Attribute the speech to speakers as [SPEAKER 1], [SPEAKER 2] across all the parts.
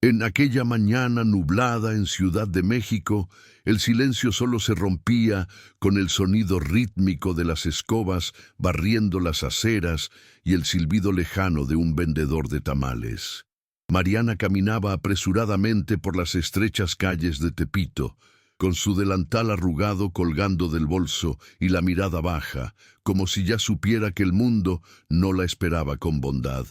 [SPEAKER 1] En aquella mañana nublada en Ciudad de México, el silencio solo se rompía con el sonido rítmico de las escobas barriendo las aceras y el silbido lejano de un vendedor de tamales. Mariana caminaba apresuradamente por las estrechas calles de Tepito, con su delantal arrugado colgando del bolso y la mirada baja, como si ya supiera que el mundo no la esperaba con bondad.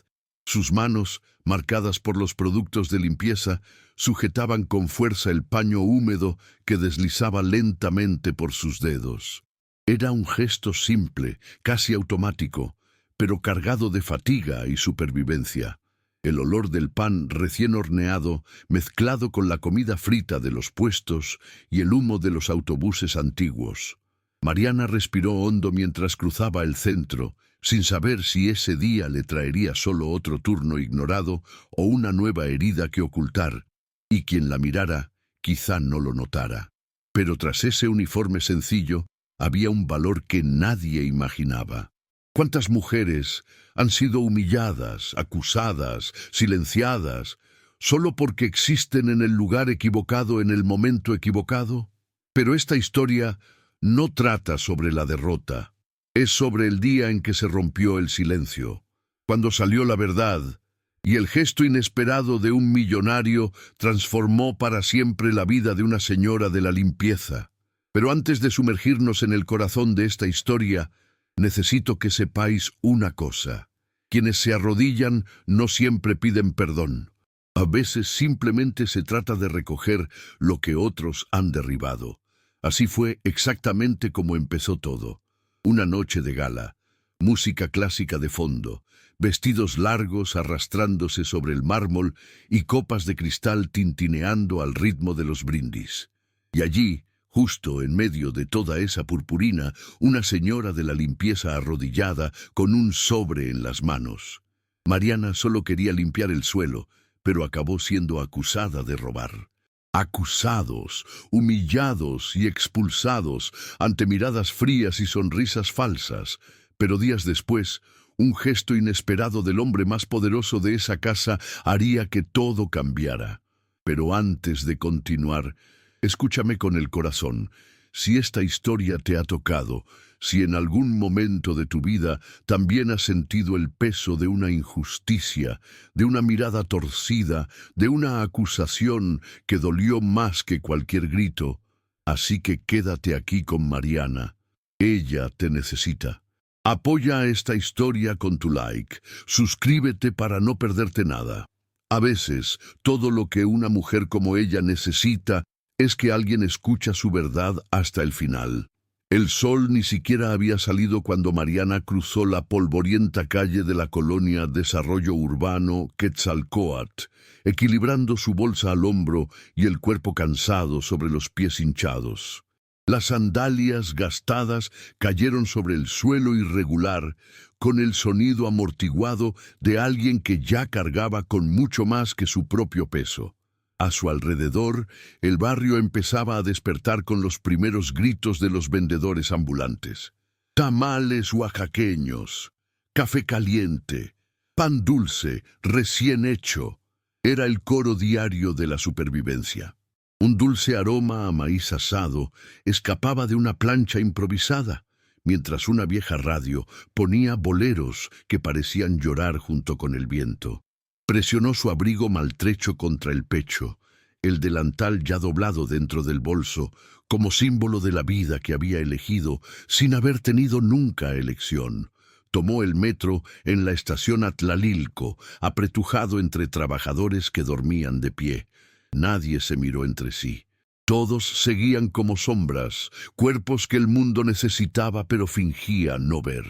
[SPEAKER 1] Sus manos, marcadas por los productos de limpieza, sujetaban con fuerza el paño húmedo que deslizaba lentamente por sus dedos. Era un gesto simple, casi automático, pero cargado de fatiga y supervivencia. El olor del pan recién horneado, mezclado con la comida frita de los puestos y el humo de los autobuses antiguos. Mariana respiró hondo mientras cruzaba el centro, sin saber si ese día le traería solo otro turno ignorado o una nueva herida que ocultar, y quien la mirara quizá no lo notara. Pero tras ese uniforme sencillo había un valor que nadie imaginaba. ¿Cuántas mujeres han sido humilladas, acusadas, silenciadas, solo porque existen en el lugar equivocado en el momento equivocado? Pero esta historia no trata sobre la derrota. Es sobre el día en que se rompió el silencio, cuando salió la verdad, y el gesto inesperado de un millonario transformó para siempre la vida de una señora de la limpieza. Pero antes de sumergirnos en el corazón de esta historia, necesito que sepáis una cosa. Quienes se arrodillan no siempre piden perdón. A veces simplemente se trata de recoger lo que otros han derribado. Así fue exactamente como empezó todo. Una noche de gala, música clásica de fondo, vestidos largos arrastrándose sobre el mármol y copas de cristal tintineando al ritmo de los brindis. Y allí, justo en medio de toda esa purpurina, una señora de la limpieza arrodillada con un sobre en las manos. Mariana solo quería limpiar el suelo, pero acabó siendo acusada de robar. Acusados, humillados y expulsados ante miradas frías y sonrisas falsas, pero días después, un gesto inesperado del hombre más poderoso de esa casa haría que todo cambiara. Pero antes de continuar, escúchame con el corazón. Si esta historia te ha tocado, si en algún momento de tu vida también has sentido el peso de una injusticia, de una mirada torcida, de una acusación que dolió más que cualquier grito, así que quédate aquí con Mariana. Ella te necesita. Apoya esta historia con tu like. Suscríbete para no perderte nada. A veces, todo lo que una mujer como ella necesita es que alguien escucha su verdad hasta el final. El sol ni siquiera había salido cuando Mariana cruzó la polvorienta calle de la colonia Desarrollo Urbano Quetzalcóatl, equilibrando su bolsa al hombro y el cuerpo cansado sobre los pies hinchados. Las sandalias gastadas cayeron sobre el suelo irregular, con el sonido amortiguado de alguien que ya cargaba con mucho más que su propio peso. A su alrededor, el barrio empezaba a despertar con los primeros gritos de los vendedores ambulantes. Tamales oaxaqueños, café caliente, pan dulce, recién hecho. Era el coro diario de la supervivencia. Un dulce aroma a maíz asado escapaba de una plancha improvisada, mientras una vieja radio ponía boleros que parecían llorar junto con el viento. Presionó su abrigo maltrecho contra el pecho, el delantal ya doblado dentro del bolso, como símbolo de la vida que había elegido sin haber tenido nunca elección. Tomó el metro en la estación Atlalilco, apretujado entre trabajadores que dormían de pie. Nadie se miró entre sí. Todos seguían como sombras, cuerpos que el mundo necesitaba pero fingía no ver.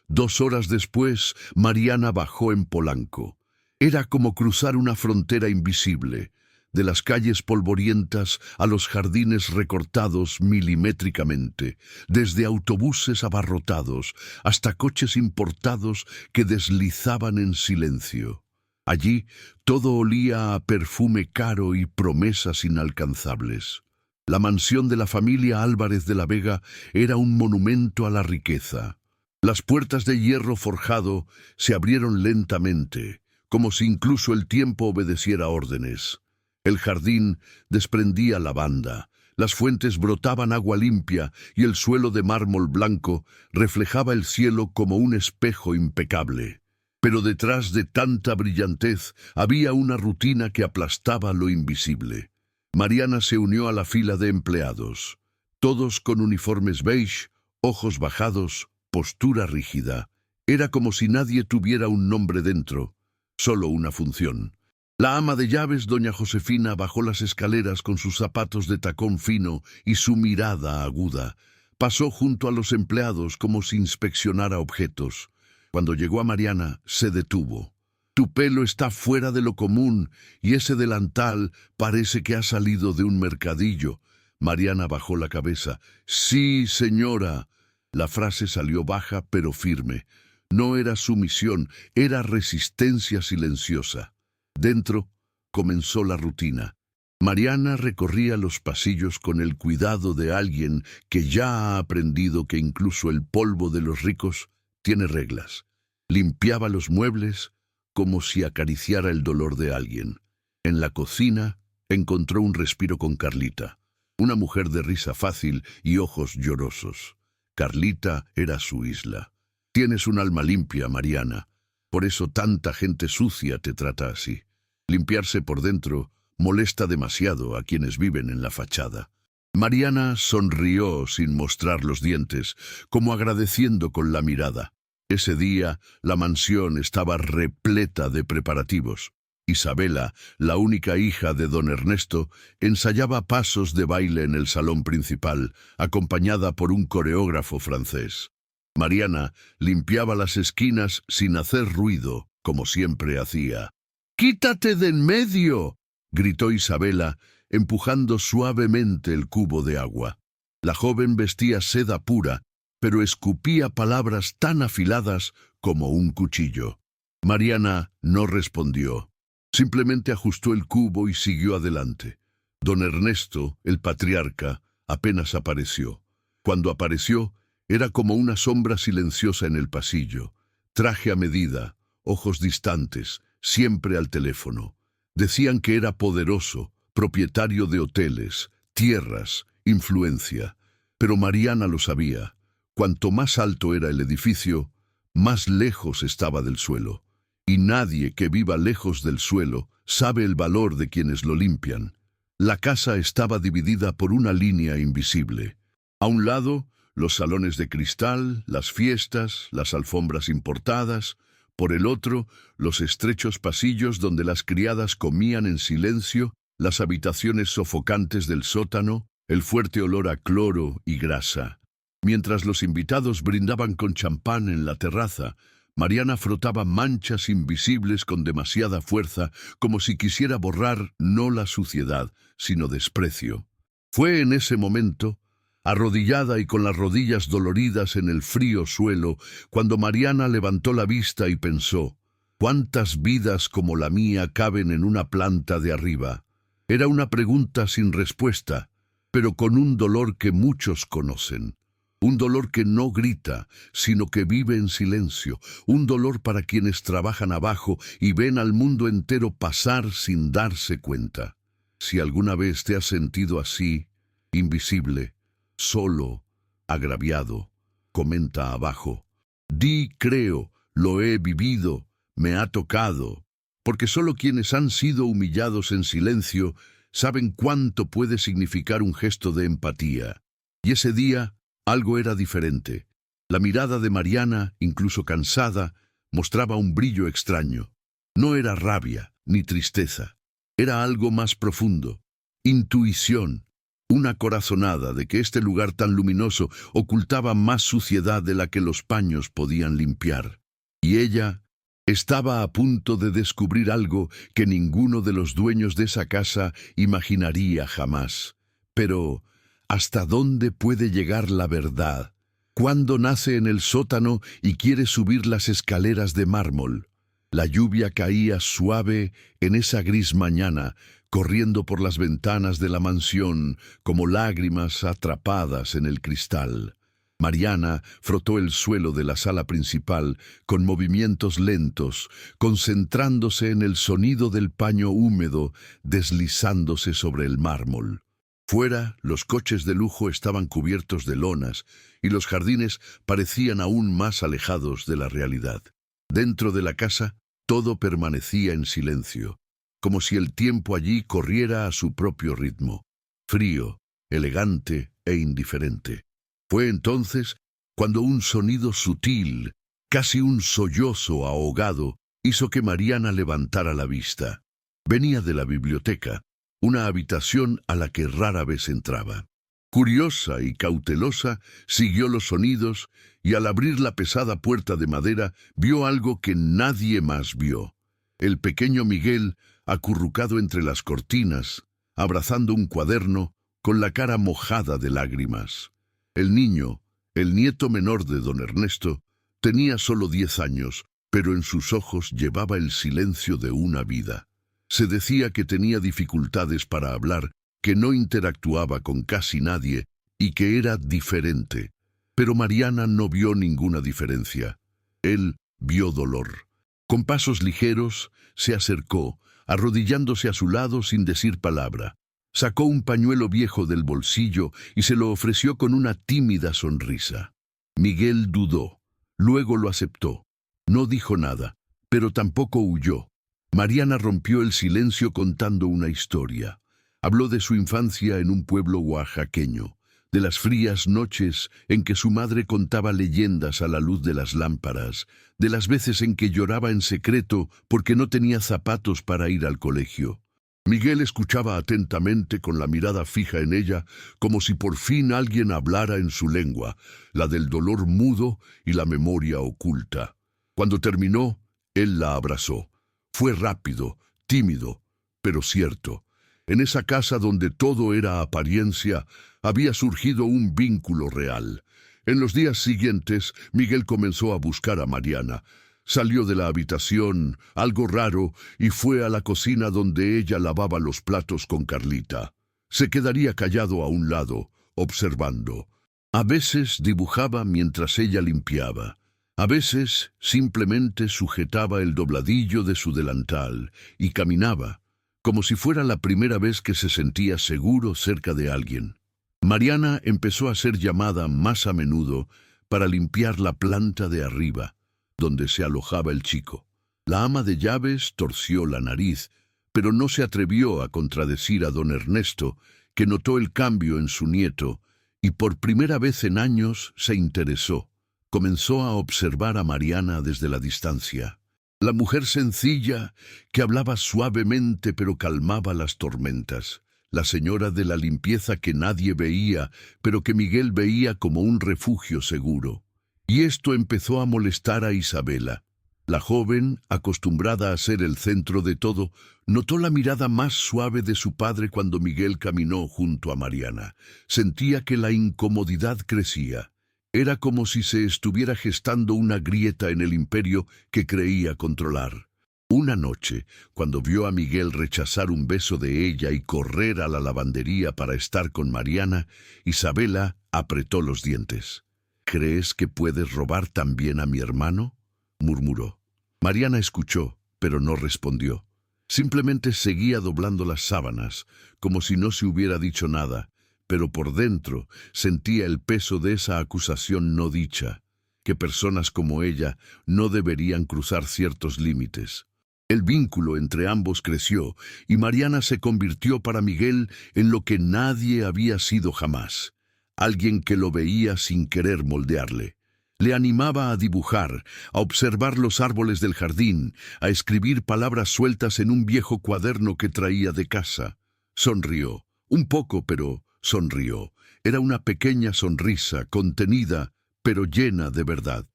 [SPEAKER 1] 2 horas después, Mariana bajó en Polanco. Era como cruzar una frontera invisible, de las calles polvorientas a los jardines recortados milimétricamente, desde autobuses abarrotados hasta coches importados que deslizaban en silencio. Allí todo olía a perfume caro y promesas inalcanzables. La mansión de la familia Álvarez de la Vega era un monumento a la riqueza. Las puertas de hierro forjado se abrieron lentamente, como si incluso el tiempo obedeciera órdenes. El jardín desprendía lavanda, las fuentes brotaban agua limpia y el suelo de mármol blanco reflejaba el cielo como un espejo impecable. Pero detrás de tanta brillantez había una rutina que aplastaba lo invisible. Mariana se unió a la fila de empleados, todos con uniformes beige, ojos bajados, postura rígida. Era como si nadie tuviera un nombre dentro, solo una función. La ama de llaves, doña Josefina, bajó las escaleras con sus zapatos de tacón fino y su mirada aguda. Pasó junto a los empleados como si inspeccionara objetos. Cuando llegó a Mariana, se detuvo. Tu pelo está fuera de lo común y ese delantal parece que ha salido de un mercadillo. Mariana bajó la cabeza. Sí, señora. La frase salió baja pero firme. No era sumisión, era resistencia silenciosa. Dentro comenzó la rutina. Mariana recorría los pasillos con el cuidado de alguien que ya ha aprendido que incluso el polvo de los ricos tiene reglas. Limpiaba los muebles como si acariciara el dolor de alguien. En la cocina encontró un respiro con Carlita, una mujer de risa fácil y ojos llorosos. Carlita era su isla. Tienes un alma limpia, Mariana. Por eso tanta gente sucia te trata así. Limpiarse por dentro molesta demasiado a quienes viven en la fachada. Mariana sonrió sin mostrar los dientes, como agradeciendo con la mirada. Ese día, la mansión estaba repleta de preparativos. Isabela, la única hija de don Ernesto, ensayaba pasos de baile en el salón principal, acompañada por un coreógrafo francés. Mariana limpiaba las esquinas sin hacer ruido, como siempre hacía. «¡Quítate de en medio!», gritó Isabela, empujando suavemente el cubo de agua. La joven vestía seda pura, pero escupía palabras tan afiladas como un cuchillo. Mariana no respondió. Simplemente ajustó el cubo y siguió adelante. Don Ernesto, el patriarca, apenas apareció. Cuando apareció, era como una sombra silenciosa en el pasillo. Traje a medida, ojos distantes, siempre al teléfono. Decían que era poderoso, propietario de hoteles, tierras, influencia. Pero Mariana lo sabía. Cuanto más alto era el edificio, más lejos estaba del suelo. Y nadie que viva lejos del suelo sabe el valor de quienes lo limpian. La casa estaba dividida por una línea invisible. A un lado, los salones de cristal, las fiestas, las alfombras importadas. Por el otro, los estrechos pasillos donde las criadas comían en silencio, las habitaciones sofocantes del sótano, el fuerte olor a cloro y grasa. Mientras los invitados brindaban con champán en la terraza, Mariana frotaba manchas invisibles con demasiada fuerza, como si quisiera borrar no la suciedad, sino desprecio. Fue en ese momento, arrodillada y con las rodillas doloridas en el frío suelo, cuando Mariana levantó la vista y pensó, ¿cuántas vidas como la mía caben en una planta de arriba? Era una pregunta sin respuesta, pero con un dolor que muchos conocen. Un dolor que no grita, sino que vive en silencio. Un dolor para quienes trabajan abajo y ven al mundo entero pasar sin darse cuenta. Si alguna vez te has sentido así, invisible, solo, agraviado, comenta abajo. Di creo, lo he vivido, me ha tocado. Porque solo quienes han sido humillados en silencio saben cuánto puede significar un gesto de empatía. Y ese día, algo era diferente. La mirada de Mariana, incluso cansada, mostraba un brillo extraño. No era rabia ni tristeza. Era algo más profundo. Intuición. Una corazonada de que este lugar tan luminoso ocultaba más suciedad de la que los paños podían limpiar. Y ella estaba a punto de descubrir algo que ninguno de los dueños de esa casa imaginaría jamás. Pero ¿hasta dónde puede llegar la verdad? ¿Cuándo nace en el sótano y quiere subir las escaleras de mármol? La lluvia caía suave en esa gris mañana, corriendo por las ventanas de la mansión como lágrimas atrapadas en el cristal. Mariana frotó el suelo de la sala principal con movimientos lentos, concentrándose en el sonido del paño húmedo deslizándose sobre el mármol. Fuera, los coches de lujo estaban cubiertos de lonas y los jardines parecían aún más alejados de la realidad. Dentro de la casa, todo permanecía en silencio, como si el tiempo allí corriera a su propio ritmo, frío, elegante e indiferente. Fue entonces cuando un sonido sutil, casi un sollozo ahogado, hizo que Mariana levantara la vista. Venía de la biblioteca, una habitación a la que rara vez entraba. Curiosa y cautelosa, siguió los sonidos y al abrir la pesada puerta de madera vio algo que nadie más vio. El pequeño Miguel, acurrucado entre las cortinas, abrazando un cuaderno, con la cara mojada de lágrimas. El niño, el nieto menor de don Ernesto, tenía solo 10 años, pero en sus ojos llevaba el silencio de una vida. Se decía que tenía dificultades para hablar, que no interactuaba con casi nadie y que era diferente. Pero Mariana no vio ninguna diferencia. Él vio dolor. Con pasos ligeros, se acercó, arrodillándose a su lado sin decir palabra. Sacó un pañuelo viejo del bolsillo y se lo ofreció con una tímida sonrisa. Miguel dudó, luego lo aceptó. No dijo nada, pero tampoco huyó. Mariana rompió el silencio contando una historia. Habló de su infancia en un pueblo oaxaqueño, de las frías noches en que su madre contaba leyendas a la luz de las lámparas, de las veces en que lloraba en secreto porque no tenía zapatos para ir al colegio. Miguel escuchaba atentamente con la mirada fija en ella, como si por fin alguien hablara en su lengua, la del dolor mudo y la memoria oculta. Cuando terminó, él la abrazó. Fue rápido, tímido, pero cierto. En esa casa donde todo era apariencia, había surgido un vínculo real. En los días siguientes, Miguel comenzó a buscar a Mariana. Salió de la habitación, algo raro, y fue a la cocina donde ella lavaba los platos con Carlita. Se quedaría callado a un lado, observando. A veces dibujaba mientras ella limpiaba. A veces simplemente sujetaba el dobladillo de su delantal y caminaba, como si fuera la primera vez que se sentía seguro cerca de alguien. Mariana empezó a ser llamada más a menudo para limpiar la planta de arriba, donde se alojaba el chico. La ama de llaves torció la nariz, pero no se atrevió a contradecir a don Ernesto, que notó el cambio en su nieto y por primera vez en años se interesó. Comenzó a observar a Mariana desde la distancia. La mujer sencilla que hablaba suavemente pero calmaba las tormentas. La señora de la limpieza que nadie veía, pero que Miguel veía como un refugio seguro. Y esto empezó a molestar a Isabela. La joven, acostumbrada a ser el centro de todo, notó la mirada más suave de su padre cuando Miguel caminó junto a Mariana. Sentía que la incomodidad crecía. Era como si se estuviera gestando una grieta en el imperio que creía controlar. Una noche, cuando vio a Miguel rechazar un beso de ella y correr a la lavandería para estar con Mariana, Isabela apretó los dientes. «¿Crees que puedes robar también a mi hermano?», murmuró. Mariana escuchó, pero no respondió. Simplemente seguía doblando las sábanas, como si no se hubiera dicho nada, pero por dentro sentía el peso de esa acusación no dicha, que personas como ella no deberían cruzar ciertos límites. El vínculo entre ambos creció y Mariana se convirtió para Miguel en lo que nadie había sido jamás. Alguien que lo veía sin querer moldearle. Le animaba a dibujar, a observar los árboles del jardín, a escribir palabras sueltas en un viejo cuaderno que traía de casa. Sonrió, un poco, pero sonrió. Era una pequeña sonrisa, contenida, pero llena de verdad.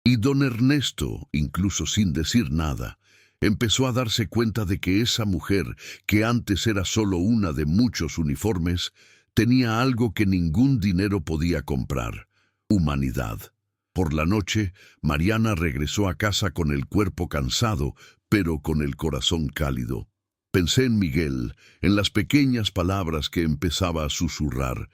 [SPEAKER 1] Y don Ernesto, incluso sin decir nada, empezó a darse cuenta de que esa mujer, que antes era solo una de muchos uniformes, tenía algo que ningún dinero podía comprar: humanidad. Por la noche, Mariana regresó a casa con el cuerpo cansado, pero con el corazón cálido. Pensé en Miguel, en las pequeñas palabras que empezaba a susurrar.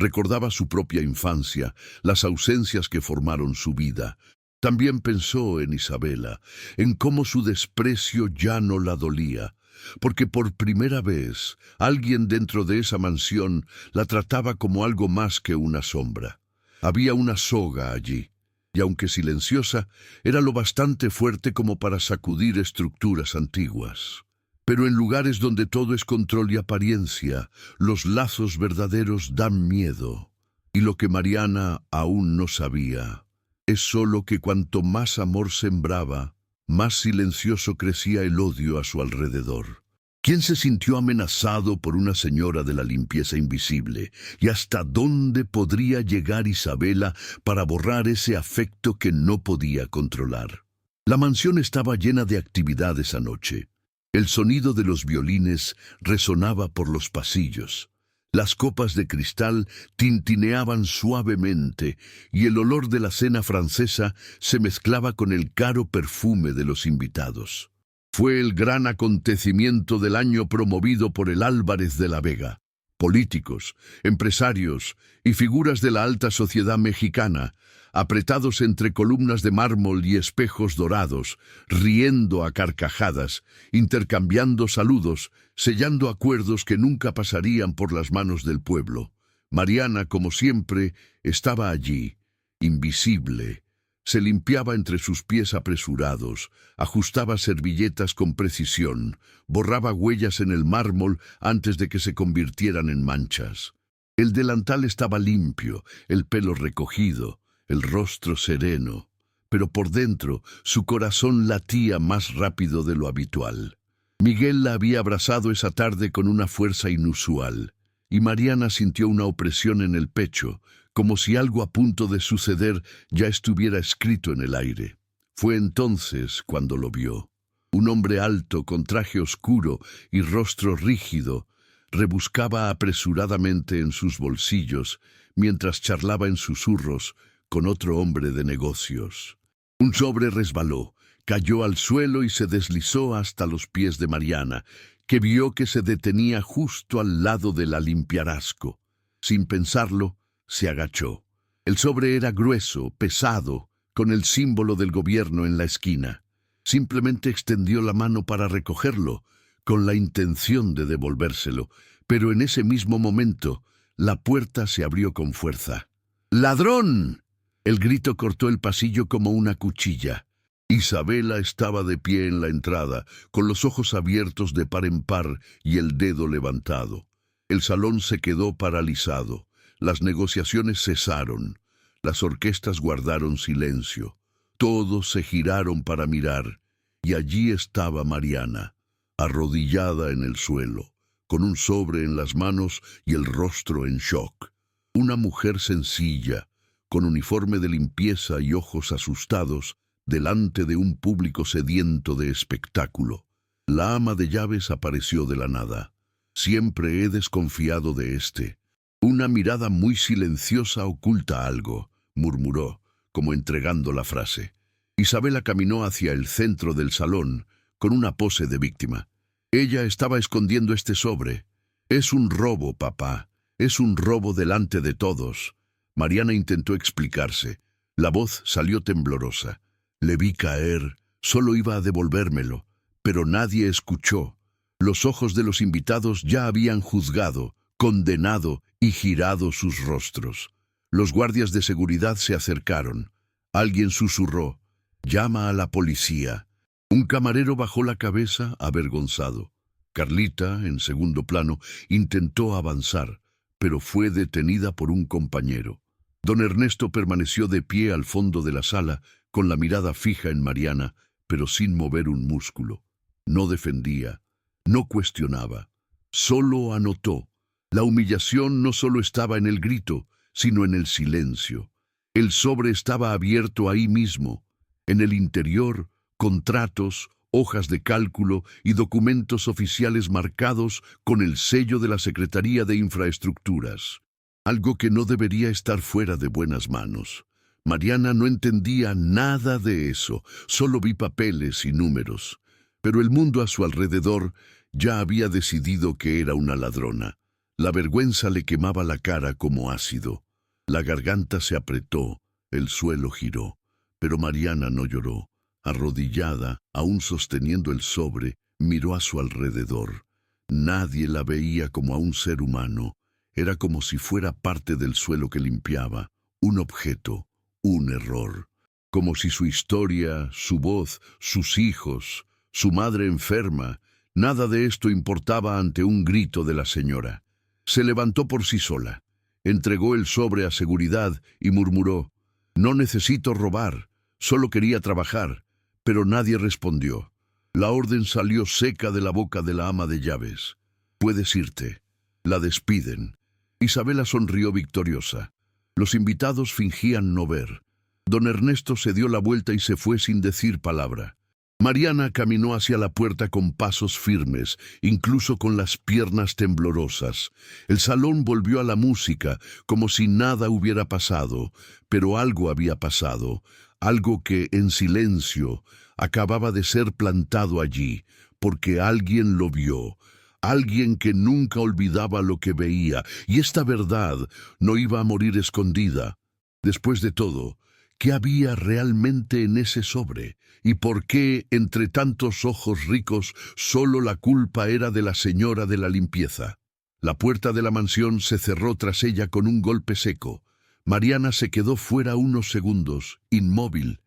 [SPEAKER 1] Recordaba su propia infancia, las ausencias que formaron su vida. También pensó en Isabela, en cómo su desprecio ya no la dolía, porque por primera vez alguien dentro de esa mansión la trataba como algo más que una sombra. Había una soga allí, y aunque silenciosa, era lo bastante fuerte como para sacudir estructuras antiguas. Pero en lugares donde todo es control y apariencia, los lazos verdaderos dan miedo. Y lo que Mariana aún no sabía es solo que cuanto más amor sembraba, más silencioso crecía el odio a su alrededor. ¿Quién se sintió amenazado por una señora de la limpieza invisible? ¿Y hasta dónde podría llegar Isabela para borrar ese afecto que no podía controlar? La mansión estaba llena de actividad esa noche. El sonido de los violines resonaba por los pasillos. Las copas de cristal tintineaban suavemente y el olor de la cena francesa se mezclaba con el caro perfume de los invitados. Fue el gran acontecimiento del año promovido por el Álvarez de la Vega. Políticos, empresarios y figuras de la alta sociedad mexicana, apretados entre columnas de mármol y espejos dorados, riendo a carcajadas, intercambiando saludos, sellando acuerdos que nunca pasarían por las manos del pueblo. Mariana, como siempre, estaba allí, invisible. Se limpiaba entre sus pies apresurados, ajustaba servilletas con precisión, borraba huellas en el mármol antes de que se convirtieran en manchas. El delantal estaba limpio, el pelo recogido, el rostro sereno, pero por dentro su corazón latía más rápido de lo habitual. Miguel la había abrazado esa tarde con una fuerza inusual, y Mariana sintió una opresión en el pecho, como si algo a punto de suceder ya estuviera escrito en el aire. Fue entonces cuando lo vio. Un hombre alto, con traje oscuro y rostro rígido, rebuscaba apresuradamente en sus bolsillos, mientras charlaba en susurros con otro hombre de negocios. Un sobre resbaló, cayó al suelo y se deslizó hasta los pies de Mariana, que vio que se detenía justo al lado de la limpiarasco. Sin pensarlo, se agachó. El sobre era grueso, pesado, con el símbolo del gobierno en la esquina. Simplemente extendió la mano para recogerlo, con la intención de devolvérselo, pero en ese mismo momento, la puerta se abrió con fuerza. ¡Ladrón! El grito cortó el pasillo como una cuchilla. Isabela estaba de pie en la entrada, con los ojos abiertos de par en par y el dedo levantado. El salón se quedó paralizado. Las negociaciones cesaron. Las orquestas guardaron silencio. Todos se giraron para mirar, y allí estaba Mariana, arrodillada en el suelo, con un sobre en las manos y el rostro en shock. Una mujer sencilla, con uniforme de limpieza y ojos asustados, delante de un público sediento de espectáculo. La ama de llaves apareció de la nada. Siempre he desconfiado de este. Una mirada muy silenciosa oculta algo, murmuró, como entregando la frase. Isabela caminó hacia el centro del salón, con una pose de víctima. Ella estaba escondiendo este sobre. Es un robo, papá. Es un robo delante de todos. Mariana intentó explicarse. La voz salió temblorosa. Le vi caer, solo iba a devolvérmelo, pero nadie escuchó. Los ojos de los invitados ya habían juzgado, condenado y girado sus rostros. Los guardias de seguridad se acercaron. Alguien susurró: «Llama a la policía». Un camarero bajó la cabeza, avergonzado. Carlita, en segundo plano, intentó avanzar, pero fue detenida por un compañero. Don Ernesto permaneció de pie al fondo de la sala, con la mirada fija en Mariana, pero sin mover un músculo. No defendía, no cuestionaba, solo anotó. La humillación no solo estaba en el grito, sino en el silencio. El sobre estaba abierto ahí mismo. En el interior, contratos, hojas de cálculo y documentos oficiales marcados con el sello de la Secretaría de Infraestructuras. Algo que no debería estar fuera de buenas manos. Mariana no entendía nada de eso, solo vi papeles y números. Pero el mundo a su alrededor ya había decidido que era una ladrona. La vergüenza le quemaba la cara como ácido. La garganta se apretó, el suelo giró. Pero Mariana no lloró. Arrodillada, aún sosteniendo el sobre, miró a su alrededor. Nadie la veía como a un ser humano. Era como si fuera parte del suelo que limpiaba, un objeto, un error. Como si su historia, su voz, sus hijos, su madre enferma, nada de esto importaba ante un grito de la señora. Se levantó por sí sola, entregó el sobre a seguridad y murmuró: «No necesito robar, solo quería trabajar», pero nadie respondió. La orden salió seca de la boca de la ama de llaves. «Puedes irte». La despiden. Isabela sonrió victoriosa. Los invitados fingían no ver. Don Ernesto se dio la vuelta y se fue sin decir palabra. Mariana caminó hacia la puerta con pasos firmes, incluso con las piernas temblorosas. El salón volvió a la música, como si nada hubiera pasado, pero algo había pasado, algo que, en silencio, acababa de ser plantado allí, porque alguien lo vio, alguien que nunca olvidaba lo que veía, y esta verdad no iba a morir escondida. Después de todo, ¿qué había realmente en ese sobre? ¿Y por qué, entre tantos ojos ricos, solo la culpa era de la señora de la limpieza? La puerta de la mansión se cerró tras ella con un golpe seco. Mariana se quedó fuera unos segundos, inmóvil,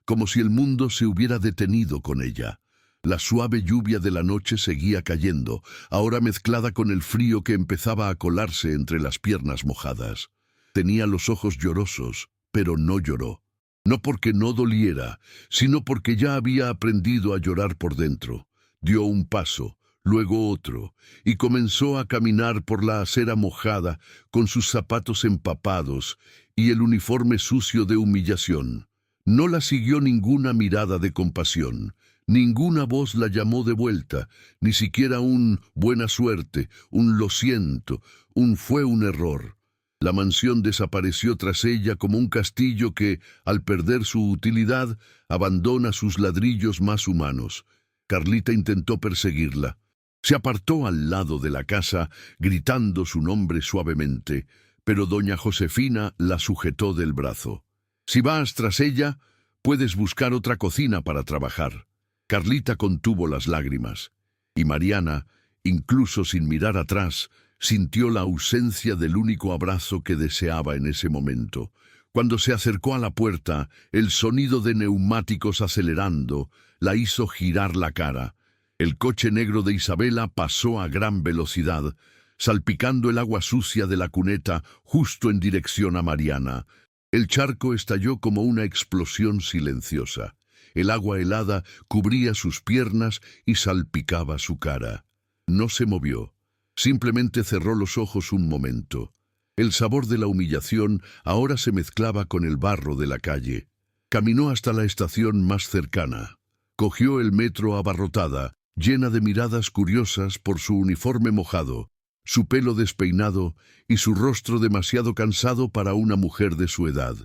[SPEAKER 1] como si el mundo se hubiera detenido con ella. La suave lluvia de la noche seguía cayendo, ahora mezclada con el frío que empezaba a colarse entre las piernas mojadas. Tenía los ojos llorosos, pero no lloró. No porque no doliera, sino porque ya había aprendido a llorar por dentro. Dio un paso, luego otro, y comenzó a caminar por la acera mojada, con sus zapatos empapados y el uniforme sucio de humillación. No la siguió ninguna mirada de compasión, ninguna voz la llamó de vuelta, ni siquiera un «buena suerte», un «lo siento», un «fue un error». La mansión desapareció tras ella como un castillo que, al perder su utilidad, abandona sus ladrillos más humanos. Carlita intentó perseguirla. Se apartó al lado de la casa, gritando su nombre suavemente, pero doña Josefina la sujetó del brazo. «Si vas tras ella, puedes buscar otra cocina para trabajar». Carlita contuvo las lágrimas, y Mariana, incluso sin mirar atrás, sintió la ausencia del único abrazo que deseaba en ese momento. Cuando se acercó a la puerta, el sonido de neumáticos acelerando la hizo girar la cara. El coche negro de Isabela pasó a gran velocidad, salpicando el agua sucia de la cuneta justo en dirección a Mariana. El charco estalló como una explosión silenciosa. El agua helada cubría sus piernas y salpicaba su cara. No se movió. Simplemente cerró los ojos un momento. El sabor de la humillación ahora se mezclaba con el barro de la calle. Caminó hasta la estación más cercana. Cogió el metro abarrotada, llena de miradas curiosas por su uniforme mojado, su pelo despeinado y su rostro demasiado cansado para una mujer de su edad.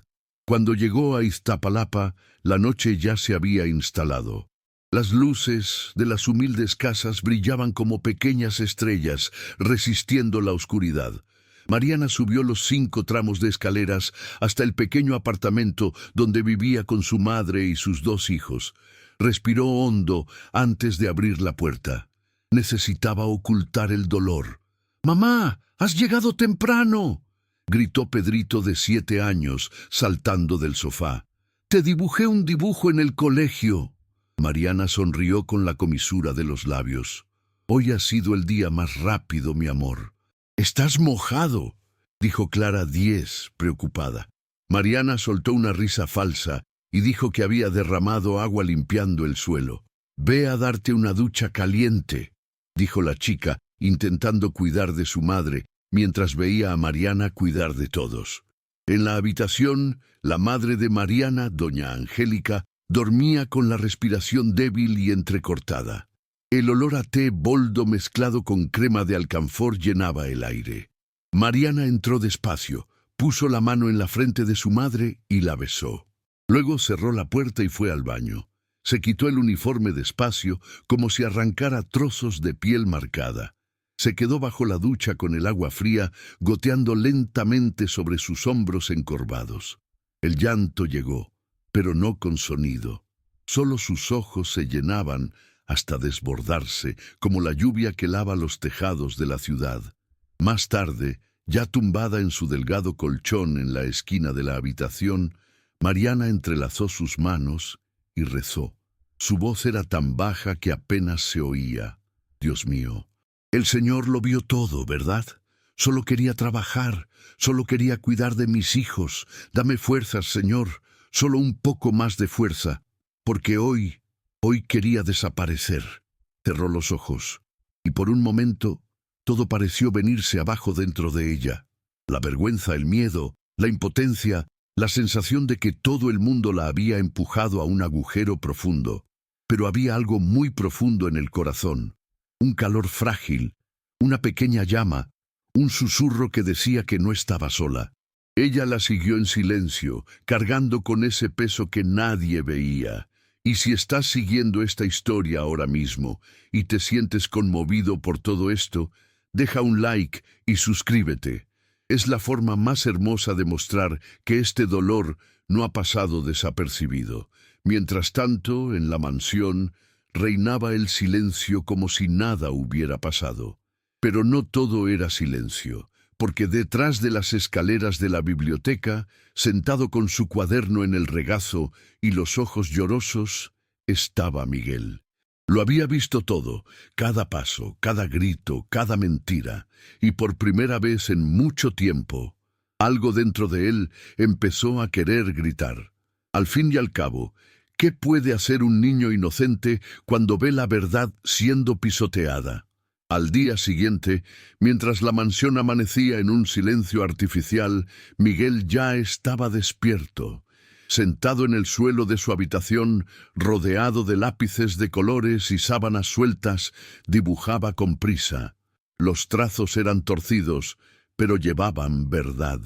[SPEAKER 1] Cuando llegó a Iztapalapa, la noche ya se había instalado. Las luces de las humildes casas brillaban como pequeñas estrellas, resistiendo la oscuridad. Mariana subió los 5 tramos de escaleras hasta el pequeño apartamento donde vivía con su madre y sus 2 hijos. Respiró hondo antes de abrir la puerta. Necesitaba ocultar el dolor. «¡Mamá, has llegado temprano!», gritó Pedrito de 7 años, saltando del sofá. «Te dibujé un dibujo en el colegio». Mariana sonrió con la comisura de los labios. «Hoy ha sido el día más rápido, mi amor». «Estás mojado», dijo Clara 10, preocupada. Mariana soltó una risa falsa y dijo que había derramado agua limpiando el suelo. «Ve a darte una ducha caliente», dijo la chica, intentando cuidar de su madre, mientras veía a Mariana cuidar de todos. En la habitación, la madre de Mariana, doña Angélica, dormía con la respiración débil y entrecortada. El olor a té boldo mezclado con crema de alcanfor llenaba el aire. Mariana entró despacio, puso la mano en la frente de su madre y la besó. Luego cerró la puerta y fue al baño. Se quitó el uniforme despacio, como si arrancara trozos de piel marcada. Se quedó bajo la ducha con el agua fría goteando lentamente sobre sus hombros encorvados. El llanto llegó, pero no con sonido. Solo sus ojos se llenaban hasta desbordarse, como la lluvia que lava los tejados de la ciudad. Más tarde, ya tumbada en su delgado colchón en la esquina de la habitación, Mariana entrelazó sus manos y rezó. Su voz era tan baja que apenas se oía. Dios mío, el Señor lo vio todo, ¿verdad? Solo quería trabajar, solo quería cuidar de mis hijos. Dame fuerzas, Señor, solo un poco más de fuerza, porque hoy quería desaparecer. Cerró los ojos, y por un momento todo pareció venirse abajo dentro de ella. La vergüenza, el miedo, la impotencia, la sensación de que todo el mundo la había empujado a un agujero profundo. Pero había algo muy profundo en el corazón, un calor frágil, una pequeña llama, un susurro que decía que no estaba sola. Ella la siguió en silencio, cargando con ese peso que nadie veía. Y si estás siguiendo esta historia ahora mismo y te sientes conmovido por todo esto, deja un like y suscríbete. Es la forma más hermosa de mostrar que este dolor no ha pasado desapercibido. Mientras tanto, en la mansión, reinaba el silencio como si nada hubiera pasado. Pero no todo era silencio, porque detrás de las escaleras de la biblioteca, sentado con su cuaderno en el regazo y los ojos llorosos, estaba Miguel. Lo había visto todo, cada paso, cada grito, cada mentira, y por primera vez en mucho tiempo, algo dentro de él empezó a querer gritar. Al fin y al cabo, ¿qué puede hacer un niño inocente cuando ve la verdad siendo pisoteada? Al día siguiente, mientras la mansión amanecía en un silencio artificial, Miguel ya estaba despierto. Sentado en el suelo de su habitación, rodeado de lápices de colores y sábanas sueltas, dibujaba con prisa. Los trazos eran torcidos, pero llevaban verdad.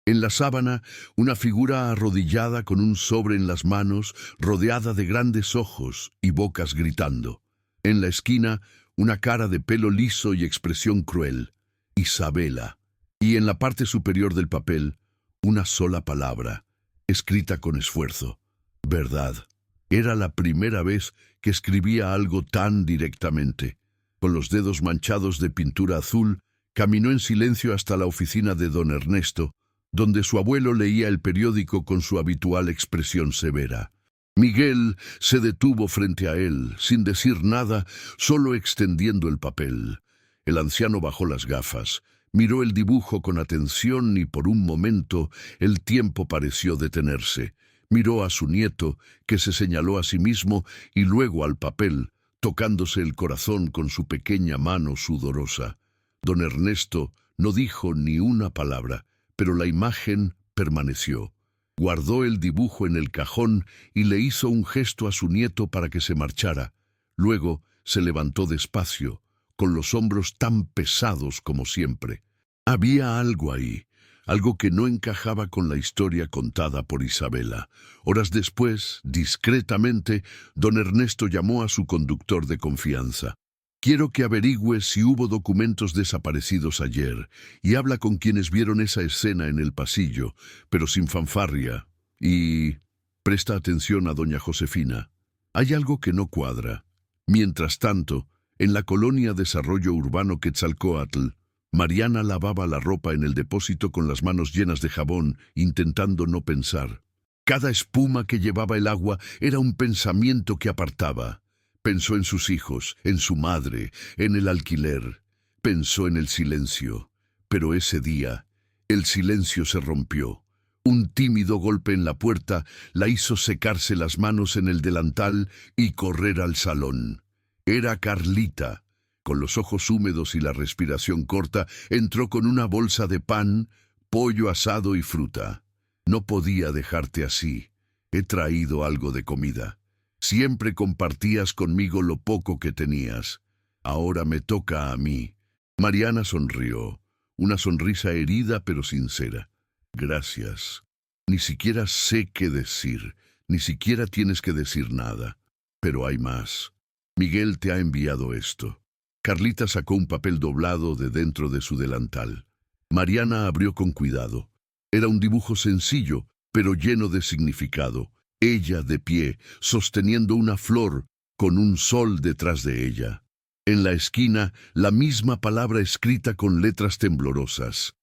[SPEAKER 1] En la sábana, una figura arrodillada con un sobre en las manos, rodeada de grandes ojos y bocas gritando. En la esquina, una cara de pelo liso y expresión cruel, Isabela. Y en la parte superior del papel, una sola palabra, escrita con esfuerzo, verdad. Era la primera vez que escribía algo tan directamente. Con los dedos manchados de pintura azul, caminó en silencio hasta la oficina de don Ernesto, donde su abuelo leía el periódico con su habitual expresión severa. Miguel se detuvo frente a él, sin decir nada, solo extendiendo el papel. El anciano bajó las gafas, miró el dibujo con atención y por un momento el tiempo pareció detenerse. Miró a su nieto, que se señaló a sí mismo, y luego al papel, tocándose el corazón con su pequeña mano sudorosa. Don Ernesto no dijo ni una palabra, pero la imagen permaneció. Guardó el dibujo en el cajón y le hizo un gesto a su nieto para que se marchara. Luego se levantó despacio, con los hombros tan pesados como siempre. Había algo ahí, algo que no encajaba con la historia contada por Isabela. Horas después, discretamente, don Ernesto llamó a su conductor de confianza. Quiero que averigües si hubo documentos desaparecidos ayer y habla con quienes vieron esa escena en el pasillo, pero sin fanfarria. Y presta atención a doña Josefina. Hay algo que no cuadra. Mientras tanto, en la colonia Desarrollo Urbano Quetzalcóatl, Mariana lavaba la ropa en el depósito con las manos llenas de jabón, intentando no pensar. Cada espuma que llevaba el agua era un pensamiento que apartaba. Pensó en sus hijos, en su madre, en el alquiler. Pensó en el silencio. Pero ese día, el silencio se rompió. Un tímido golpe en la puerta la hizo secarse las manos en el delantal y correr al salón. Era Carlita. Con los ojos húmedos y la respiración corta, entró con una bolsa de pan, pollo asado y fruta. No podía dejarte así. He traído algo de comida. Siempre compartías conmigo lo poco que tenías. Ahora me toca a mí. Mariana sonrió, una sonrisa herida pero sincera. Gracias. Ni siquiera sé qué decir, ni siquiera tienes que decir nada. Pero hay más. Miguel te ha enviado esto. Carlita sacó un papel doblado de dentro de su delantal. Mariana abrió con cuidado. Era un dibujo sencillo, pero lleno de significado. Ella de pie, sosteniendo una flor, con un sol detrás de ella. En la esquina, la misma palabra escrita con letras temblorosas.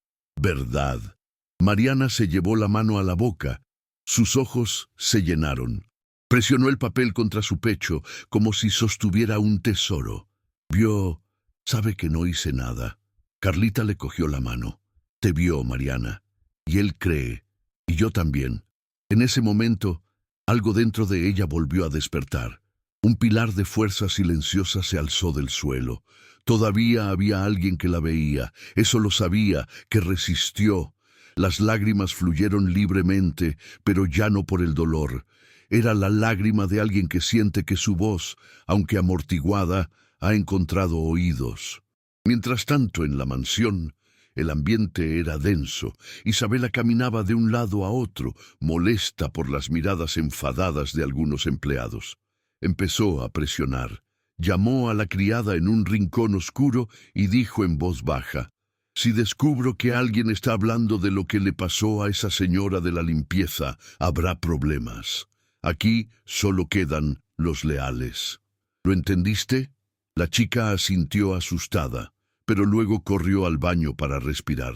[SPEAKER 1] Verdad. Mariana se llevó la mano a la boca. Sus ojos se llenaron. Presionó el papel contra su pecho, como si sostuviera un tesoro. Vio, sabe que no hice nada. Carlita le cogió la mano. Te vio, Mariana. Y él cree. Y yo también. En ese momento, algo dentro de ella volvió a despertar. Un pilar de fuerza silenciosa se alzó del suelo. Todavía había alguien que la veía. Eso lo sabía, que resistió. Las lágrimas fluyeron libremente, pero ya no por el dolor. Era la lágrima de alguien que siente que su voz, aunque amortiguada, ha encontrado oídos. Mientras tanto, en la mansión, el ambiente era denso. Isabela caminaba de un lado a otro, molesta por las miradas enfadadas de algunos empleados. Empezó a presionar. Llamó a la criada en un rincón oscuro y dijo en voz baja: «Si descubro que alguien está hablando de lo que le pasó a esa señora de la limpieza, habrá problemas. Aquí solo quedan los leales». ¿Lo entendiste? La chica asintió asustada, pero luego corrió al baño para respirar.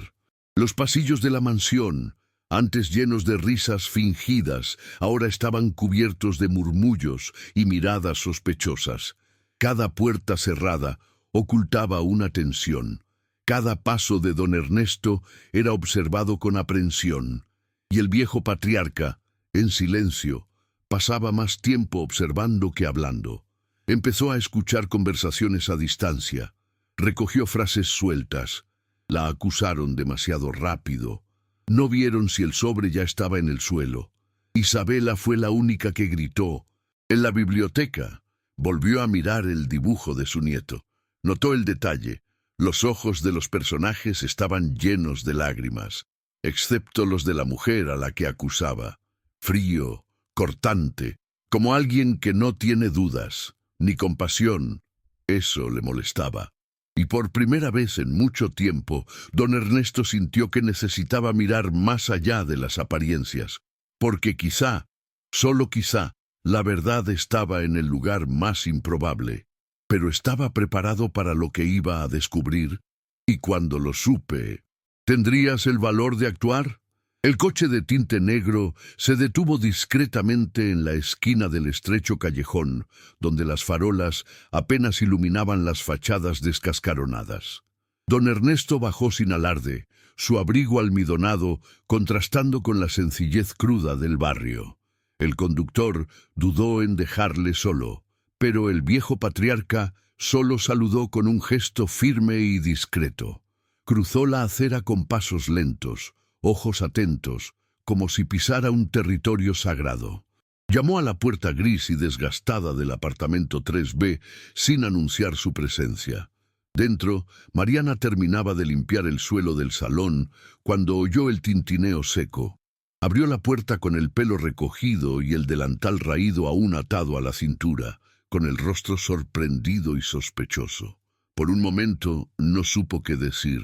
[SPEAKER 1] Los pasillos de la mansión, antes llenos de risas fingidas, ahora estaban cubiertos de murmullos y miradas sospechosas. Cada puerta cerrada ocultaba una tensión. Cada paso de don Ernesto era observado con aprensión, y el viejo patriarca, en silencio, pasaba más tiempo observando que hablando. Empezó a escuchar conversaciones a distancia. Recogió frases sueltas. La acusaron demasiado rápido. No vieron si el sobre ya estaba en el suelo. Isabela fue la única que gritó. En la biblioteca, volvió a mirar el dibujo de su nieto. Notó el detalle. Los ojos de los personajes estaban llenos de lágrimas, excepto los de la mujer a la que acusaba. Frío, cortante, como alguien que no tiene dudas, ni compasión. Eso le molestaba. Y por primera vez en mucho tiempo, don Ernesto sintió que necesitaba mirar más allá de las apariencias, porque quizá, solo quizá, la verdad estaba en el lugar más improbable. Pero estaba preparado para lo que iba a descubrir, y cuando lo supe, ¿tendrías el valor de actuar? El coche de tinte negro se detuvo discretamente en la esquina del estrecho callejón, donde las farolas apenas iluminaban las fachadas descascaronadas. Don Ernesto bajó sin alarde, su abrigo almidonado contrastando con la sencillez cruda del barrio. El conductor dudó en dejarle solo, pero el viejo patriarca solo saludó con un gesto firme y discreto. Cruzó la acera con pasos lentos, ojos atentos, como si pisara un territorio sagrado. Llamó a la puerta gris y desgastada del apartamento 3B sin anunciar su presencia. Dentro, Mariana terminaba de limpiar el suelo del salón cuando oyó el tintineo seco. Abrió la puerta con el pelo recogido y el delantal raído aún atado a la cintura, con el rostro sorprendido y sospechoso. Por un momento no supo qué decir.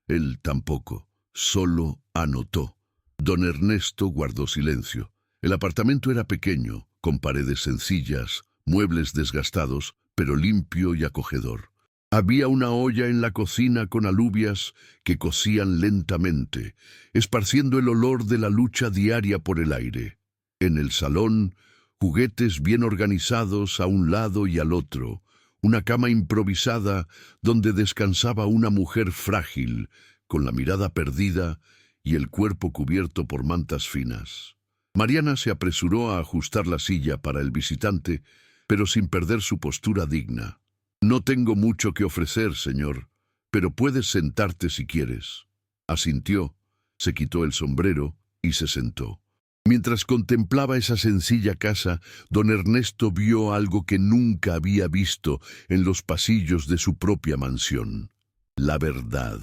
[SPEAKER 1] Él tampoco. Solo anotó. Don Ernesto guardó silencio. El apartamento era pequeño, con paredes sencillas, muebles desgastados, pero limpio y acogedor. Había una olla en la cocina con alubias que cocían lentamente, esparciendo el olor de la lucha diaria por el aire. En el salón, juguetes bien organizados a un lado y al otro, una cama improvisada donde descansaba una mujer frágil, con la mirada perdida y el cuerpo cubierto por mantas finas. Mariana se apresuró a ajustar la silla para el visitante, pero sin perder su postura digna. «No tengo mucho que ofrecer, señor, pero puedes sentarte si quieres». Asintió, se quitó el sombrero y se sentó. Mientras contemplaba esa sencilla casa, don Ernesto vio algo que nunca había visto en los pasillos de su propia mansión. La verdad.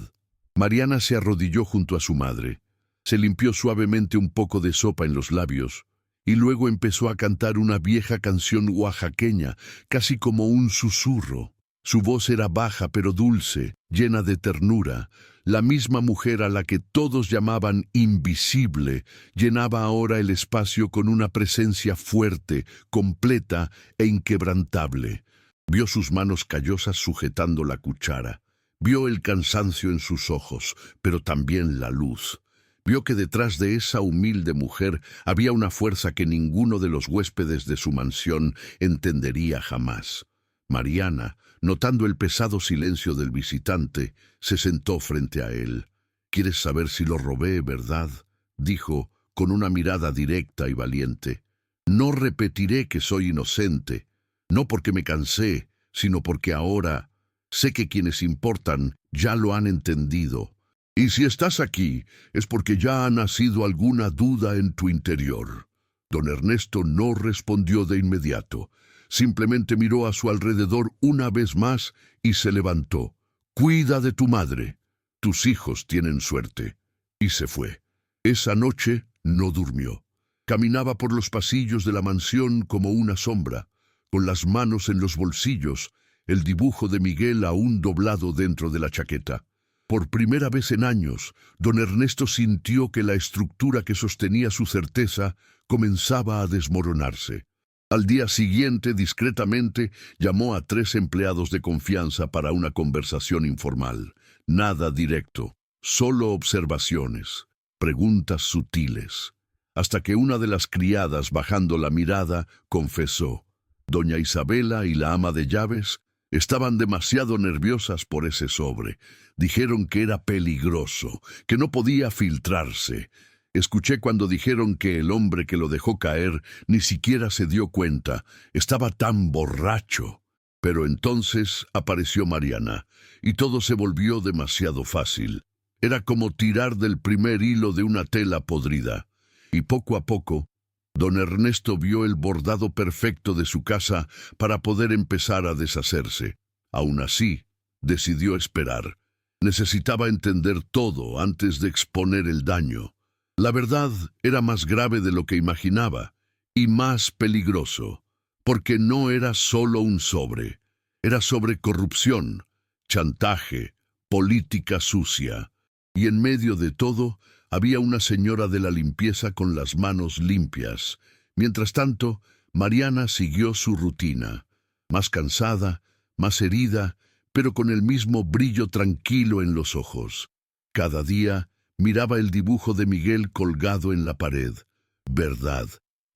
[SPEAKER 1] Mariana se arrodilló junto a su madre. Se limpió suavemente un poco de sopa en los labios y luego empezó a cantar una vieja canción oaxaqueña, casi como un susurro. Su voz era baja pero dulce, llena de ternura. La misma mujer a la que todos llamaban invisible llenaba ahora el espacio con una presencia fuerte, completa e inquebrantable. Vio sus manos callosas sujetando la cuchara. Vio el cansancio en sus ojos, pero también la luz. Vio que detrás de esa humilde mujer había una fuerza que ninguno de los huéspedes de su mansión entendería jamás. Mariana, notando el pesado silencio del visitante, se sentó frente a él. «¿Quieres saber si lo robé, verdad?», dijo, con una mirada directa y valiente. «No repetiré que soy inocente, no porque me cansé, sino porque ahora sé que quienes importan ya lo han entendido. Y si estás aquí, es porque ya ha nacido alguna duda en tu interior». Don Ernesto no respondió de inmediato. Simplemente miró a su alrededor una vez más y se levantó. «Cuida de tu madre. Tus hijos tienen suerte». Y se fue. Esa noche no durmió. Caminaba por los pasillos de la mansión como una sombra, con las manos en los bolsillos, el dibujo de Miguel aún doblado dentro de la chaqueta. Por primera vez en años, don Ernesto sintió que la estructura que sostenía su certeza comenzaba a desmoronarse. Al día siguiente, discretamente, llamó a 3 empleados de confianza para una conversación informal. Nada directo, solo observaciones, preguntas sutiles. Hasta que una de las criadas, bajando la mirada, confesó: «Doña Isabela y la ama de llaves estaban demasiado nerviosas por ese sobre. Dijeron que era peligroso, que no podía filtrarse. Escuché cuando dijeron que el hombre que lo dejó caer ni siquiera se dio cuenta. Estaba tan borracho». Pero entonces apareció Mariana, y todo se volvió demasiado fácil. Era como tirar del primer hilo de una tela podrida. Y poco a poco, don Ernesto vio el bordado perfecto de su casa para poder empezar a deshacerse. Aún así, decidió esperar. Necesitaba entender todo antes de exponer el daño. La verdad era más grave de lo que imaginaba, y más peligroso, porque no era solo un sobre. Era sobre corrupción, chantaje, política sucia. Y en medio de todo, había una señora de la limpieza con las manos limpias. Mientras tanto, Mariana siguió su rutina, más cansada, más herida, pero con el mismo brillo tranquilo en los ojos. Cada día miraba el dibujo de Miguel colgado en la pared. Verdad.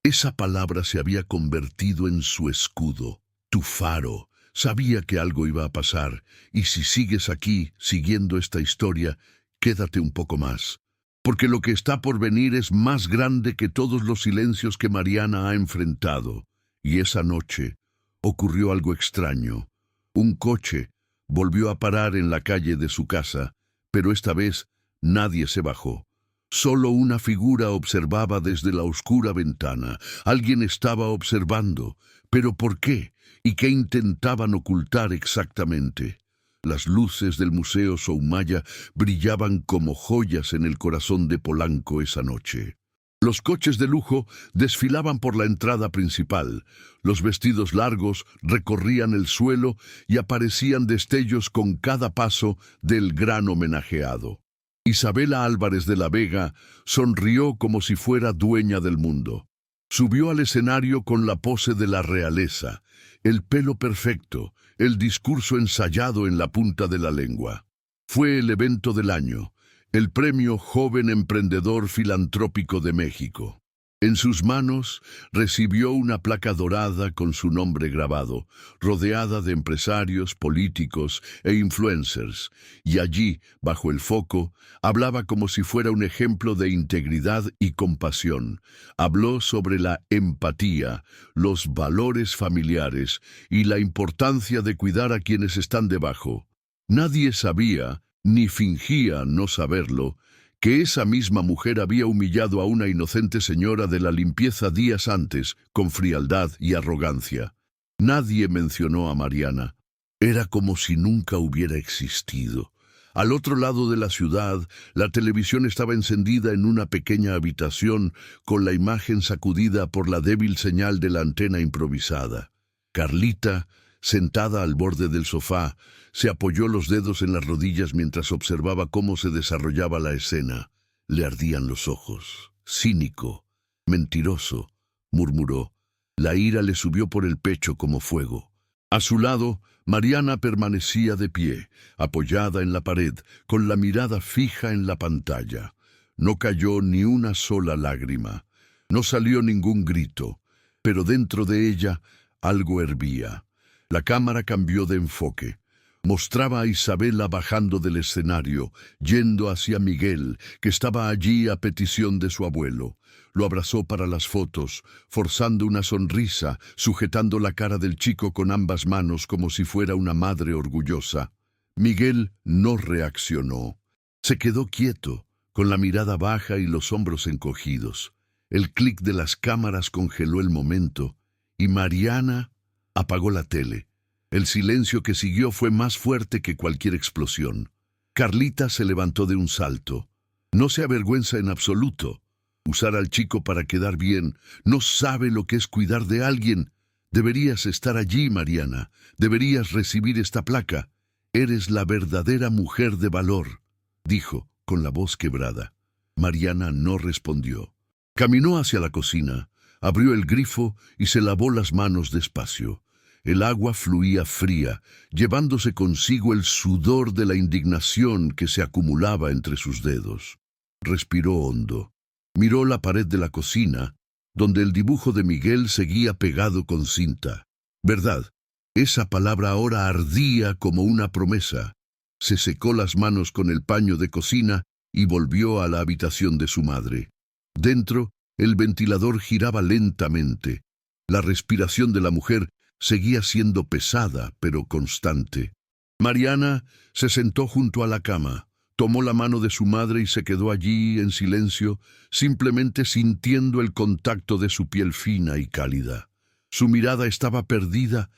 [SPEAKER 1] Esa palabra se había convertido en su escudo. Tu faro. Sabía que algo iba a pasar, y si sigues aquí, siguiendo esta historia, quédate un poco más. Porque lo que está por venir es más grande que todos los silencios que Mariana ha enfrentado. Y esa noche ocurrió algo extraño. Un coche volvió a parar en la calle de su casa, pero esta vez nadie se bajó. Solo una figura observaba desde la oscura ventana. Alguien estaba observando. ¿Pero por qué? ¿Y qué intentaban ocultar exactamente? Las luces del Museo Soumaya brillaban como joyas en el corazón de Polanco esa noche. Los coches de lujo desfilaban por la entrada principal. Los vestidos largos recorrían el suelo y aparecían destellos con cada paso del gran homenajeado. Isabela Álvarez de la Vega sonrió como si fuera dueña del mundo. Subió al escenario con la pose de la realeza, el pelo perfecto, el discurso ensayado en la punta de la lengua. Fue el evento del año, el premio Joven Emprendedor Filantrópico de México. En sus manos recibió una placa dorada con su nombre grabado, rodeada de empresarios, políticos e influencers, y allí, bajo el foco, hablaba como si fuera un ejemplo de integridad y compasión. Habló sobre la empatía, los valores familiares y la importancia de cuidar a quienes están debajo. Nadie sabía, ni fingía no saberlo, que esa misma mujer había humillado a una inocente señora de la limpieza días antes, con frialdad y arrogancia. Nadie mencionó a Mariana. Era como si nunca hubiera existido. Al otro lado de la ciudad, la televisión estaba encendida en una pequeña habitación, con la imagen sacudida por la débil señal de la antena improvisada. Carlita Sentada al borde del sofá, se apoyó los dedos en las rodillas mientras observaba cómo se desarrollaba la escena. Le ardían los ojos. Cínico, mentiroso, murmuró. La ira le subió por el pecho como fuego. A su lado, Mariana permanecía de pie, apoyada en la pared, con la mirada fija en la pantalla. No cayó ni una sola lágrima. No salió ningún grito, pero dentro de ella algo hervía. La cámara cambió de enfoque. Mostraba a Isabela bajando del escenario, yendo hacia Miguel, que estaba allí a petición de su abuelo. Lo abrazó para las fotos, forzando una sonrisa, sujetando la cara del chico con ambas manos como si fuera una madre orgullosa. Miguel no reaccionó. Se quedó quieto, con la mirada baja y los hombros encogidos. El clic de las cámaras congeló el momento, y Mariana apagó la tele. El silencio que siguió fue más fuerte que cualquier explosión. Carlita se levantó de un salto. No se avergüenza en absoluto. Usar al chico para quedar bien. No sabe lo que es cuidar de alguien. Deberías estar allí, Mariana. Deberías recibir esta placa. Eres la verdadera mujer de valor, dijo, con la voz quebrada. Mariana no respondió. Caminó hacia la cocina, abrió el grifo y se lavó las manos despacio. El agua fluía fría, llevándose consigo el sudor de la indignación que se acumulaba entre sus dedos. Respiró hondo. Miró la pared de la cocina, donde el dibujo de Miguel seguía pegado con cinta. ¿Verdad? Esa palabra ahora ardía como una promesa. Se secó las manos con el paño de cocina y volvió a la habitación de su madre. Dentro, el ventilador giraba lentamente. La respiración de la mujer seguía siendo pesada, pero constante. Mariana se sentó junto a la cama, tomó la mano de su madre y se quedó allí en silencio, simplemente sintiendo el contacto de su piel fina y cálida. Su mirada estaba perdida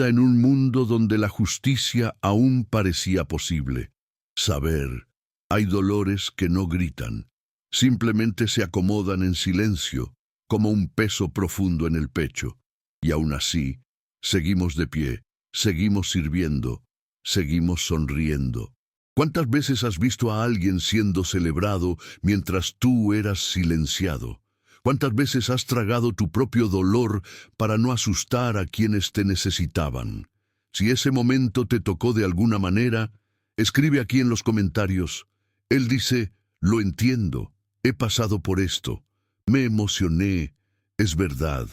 [SPEAKER 1] en un mundo donde la justicia aún parecía posible. Saber, hay dolores que no gritan, simplemente se acomodan en silencio, como un peso profundo en el pecho. Y aún así, seguimos de pie, seguimos sirviendo, seguimos sonriendo. ¿Cuántas veces has visto a alguien siendo celebrado mientras tú eras silenciado? ¿Cuántas veces has tragado tu propio dolor para no asustar a quienes te necesitaban? Si ese momento te tocó de alguna manera, escribe aquí en los comentarios. Él dice, lo entiendo, he pasado por esto, me emocioné, es verdad,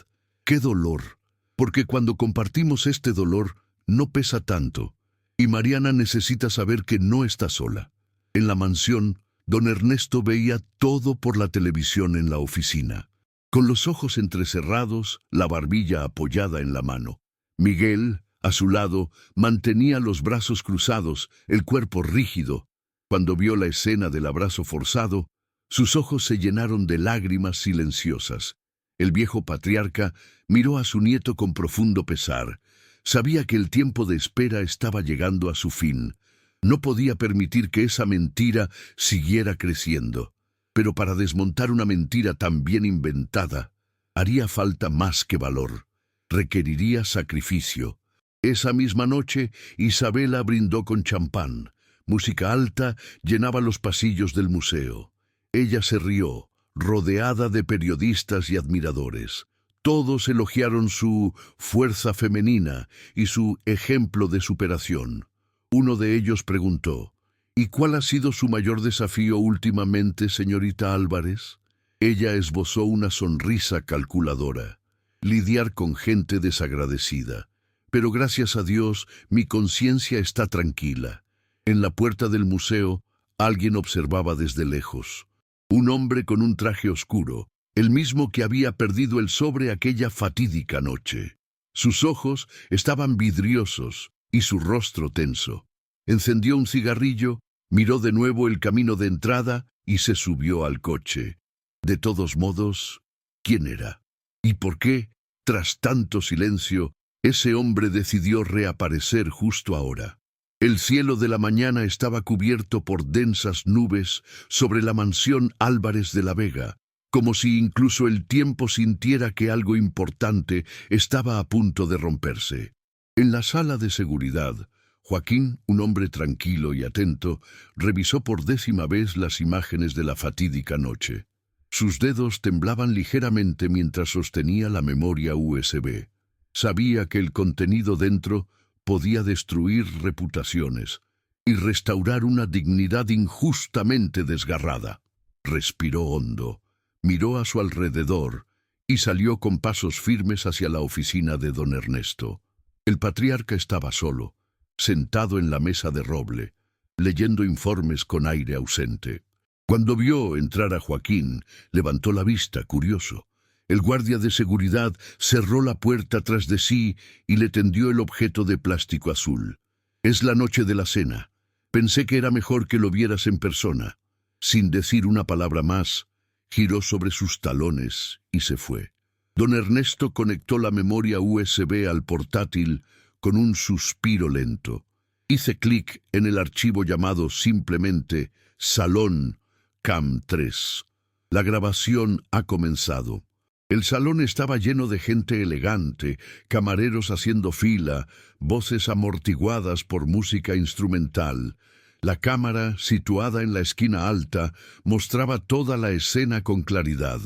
[SPEAKER 1] qué dolor, porque cuando compartimos este dolor no pesa tanto, y Mariana necesita saber que no está sola. En la mansión, don Ernesto veía todo por la televisión en la oficina. Con los ojos entrecerrados, la barbilla apoyada en la mano. Miguel, a su lado, mantenía los brazos cruzados, el cuerpo rígido. Cuando vio la escena del abrazo forzado, sus ojos se llenaron de lágrimas silenciosas. El viejo patriarca miró a su nieto con profundo pesar. Sabía que el tiempo de espera estaba llegando a su fin. No podía permitir que esa mentira siguiera creciendo. Pero para desmontar una mentira tan bien inventada, haría falta más que valor. Requeriría sacrificio. Esa misma noche, Isabela brindó con champán. Música alta llenaba los pasillos del museo. Ella se rió, rodeada de periodistas y admiradores. Todos elogiaron su fuerza femenina y su ejemplo de superación. Uno de ellos preguntó, ¿y cuál ha sido su mayor desafío últimamente, señorita Álvarez? Ella esbozó una sonrisa calculadora. Lidiar con gente desagradecida. Pero gracias a Dios, mi conciencia está tranquila. En la puerta del museo, alguien observaba desde lejos. Un hombre con un traje oscuro, el mismo que había perdido el sobre aquella fatídica noche. Sus ojos estaban vidriosos y su rostro tenso. Encendió un cigarrillo, miró de nuevo el camino de entrada y se subió al coche. De todos modos, ¿quién era? ¿Y por qué, tras tanto silencio, ese hombre decidió reaparecer justo ahora? El cielo de la mañana estaba cubierto por densas nubes sobre la mansión Álvarez de la Vega, como si incluso el tiempo sintiera que algo importante estaba a punto de romperse. En la sala de seguridad, Joaquín, un hombre tranquilo y atento, revisó por 10ª vez las imágenes de la fatídica noche. Sus dedos temblaban ligeramente mientras sostenía la memoria USB. Sabía que el contenido dentro podía destruir reputaciones y restaurar una dignidad injustamente desgarrada. Respiró hondo, miró a su alrededor y salió con pasos firmes hacia la oficina de don Ernesto. El patriarca estaba solo, sentado en la mesa de roble, leyendo informes con aire ausente. Cuando vio entrar a Joaquín, levantó la vista, curioso. El guardia de seguridad cerró la puerta tras de sí y le tendió el objeto de plástico azul. «Es la noche de la cena. Pensé que era mejor que lo vieras en persona». Sin decir una palabra más, giró sobre sus talones y se fue. Don Ernesto conectó la memoria USB al portátil con un suspiro lento. Hice clic en el archivo llamado simplemente Salón Cam 3. La grabación ha comenzado. El salón estaba lleno de gente elegante, camareros haciendo fila, voces amortiguadas por música instrumental. La cámara, situada en la esquina alta, mostraba toda la escena con claridad.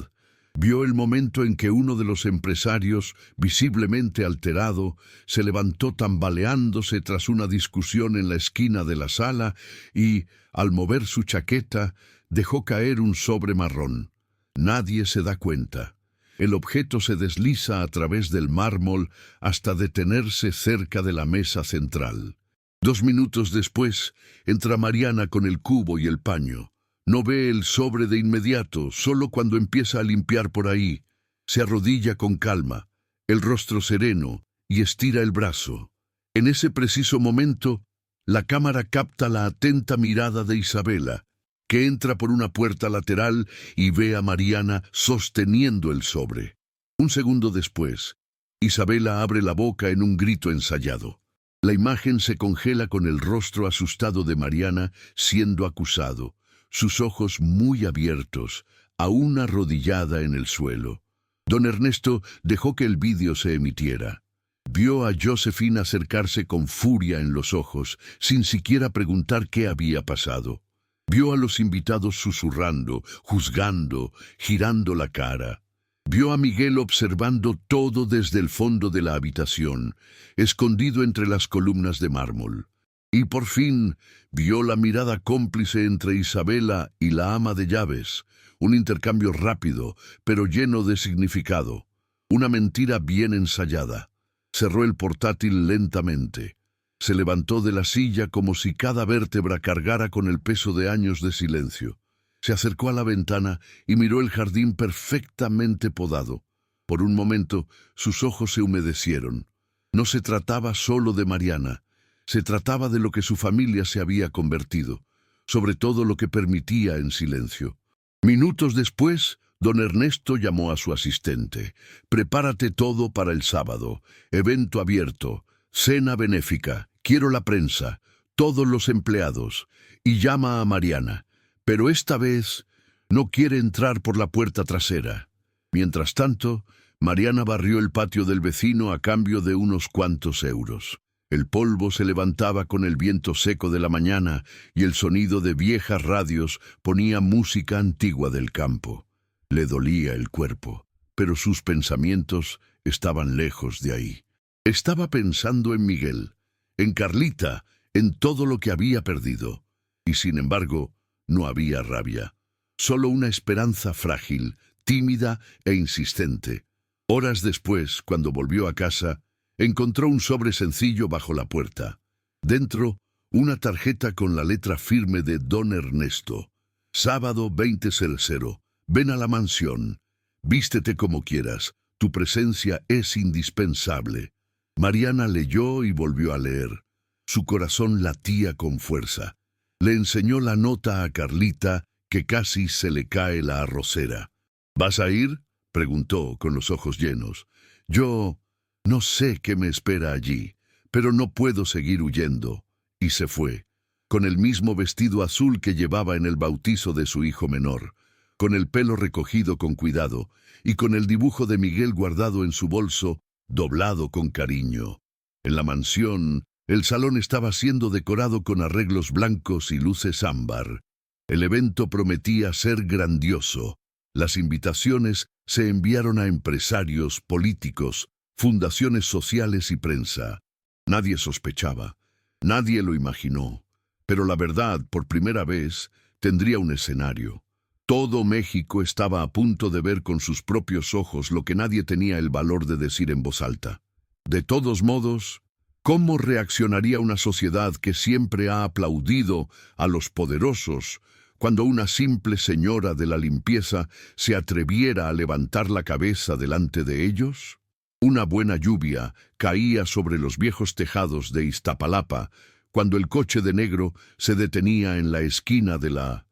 [SPEAKER 1] Vio el momento en que uno de los empresarios, visiblemente alterado, se levantó tambaleándose tras una discusión en la esquina de la sala y, al mover su chaqueta, dejó caer un sobre marrón. Nadie se da cuenta. El objeto se desliza a través del mármol hasta detenerse cerca de la mesa central. 2 minutos después, entra Mariana con el cubo y el paño. No ve el sobre de inmediato, solo cuando empieza a limpiar por ahí. Se arrodilla con calma, el rostro sereno, y estira el brazo. En ese preciso momento, la cámara capta la atenta mirada de Isabela, que entra por una puerta lateral y ve a Mariana sosteniendo el sobre. Un segundo después, Isabela abre la boca en un grito ensayado. La imagen se congela con el rostro asustado de Mariana siendo acusado, sus ojos muy abiertos, aún arrodillada en el suelo. Don Ernesto dejó que el vídeo se emitiera. Vio a Josefina acercarse con furia en los ojos, sin siquiera preguntar qué había pasado. Vio a los invitados susurrando, juzgando, girando la cara. Vio a Miguel observando todo desde el fondo de la habitación, escondido entre las columnas de mármol. Y por fin vio la mirada cómplice entre Isabela y la ama de llaves, un intercambio rápido, pero lleno de significado. Una mentira bien ensayada. Cerró el portátil lentamente. Se levantó de la silla como si cada vértebra cargara con el peso de años de silencio. Se acercó a la ventana y miró el jardín perfectamente podado. Por un momento, sus ojos se humedecieron. No se trataba solo de Mariana. Se trataba de lo que su familia se había convertido, sobre todo lo que permitía en silencio. Minutos después, don Ernesto llamó a su asistente. «Prepárate todo para el sábado. Evento abierto. Cena benéfica. Quiero la prensa. Todos los empleados. Y llama a Mariana. Pero esta vez no quiere entrar por la puerta trasera». Mientras tanto, Mariana barrió el patio del vecino a cambio de unos cuantos euros. El polvo se levantaba con el viento seco de la mañana y el sonido de viejas radios ponía música antigua del campo. Le dolía el cuerpo, pero sus pensamientos estaban lejos de ahí. Estaba pensando en Miguel, en Carlita, en todo lo que había perdido. Y sin embargo, no había rabia, solo una esperanza frágil, tímida e insistente. Horas después, cuando volvió a casa, encontró un sobre sencillo bajo la puerta. Dentro, una tarjeta con la letra firme de don Ernesto. Sábado 20:00. Ven a la mansión. Vístete como quieras. Tu presencia es indispensable. Mariana leyó y volvió a leer. Su corazón latía con fuerza. Le enseñó la nota a Carlita, que casi se le cae la arrocera. «¿Vas a ir?», preguntó con los ojos llenos. «Yo no sé qué me espera allí, pero no puedo seguir huyendo». Y se fue, con el mismo vestido azul que llevaba en el bautizo de su hijo menor, con el pelo recogido con cuidado y con el dibujo de Miguel guardado en su bolso, doblado con cariño. En la mansión, el salón estaba siendo decorado con arreglos blancos y luces ámbar. El evento prometía ser grandioso. Las invitaciones se enviaron a empresarios, políticos, fundaciones sociales y prensa. Nadie sospechaba, nadie lo imaginó, pero la verdad, por primera vez, tendría un escenario. Todo México estaba a punto de ver con sus propios ojos lo que nadie tenía el valor de decir en voz alta. De todos modos, ¿cómo reaccionaría una sociedad que siempre ha aplaudido a los poderosos cuando una simple señora de la limpieza se atreviera a levantar la cabeza delante de ellos? Una buena lluvia caía sobre los viejos tejados de Iztapalapa cuando el coche de negro se detenía en la esquina de la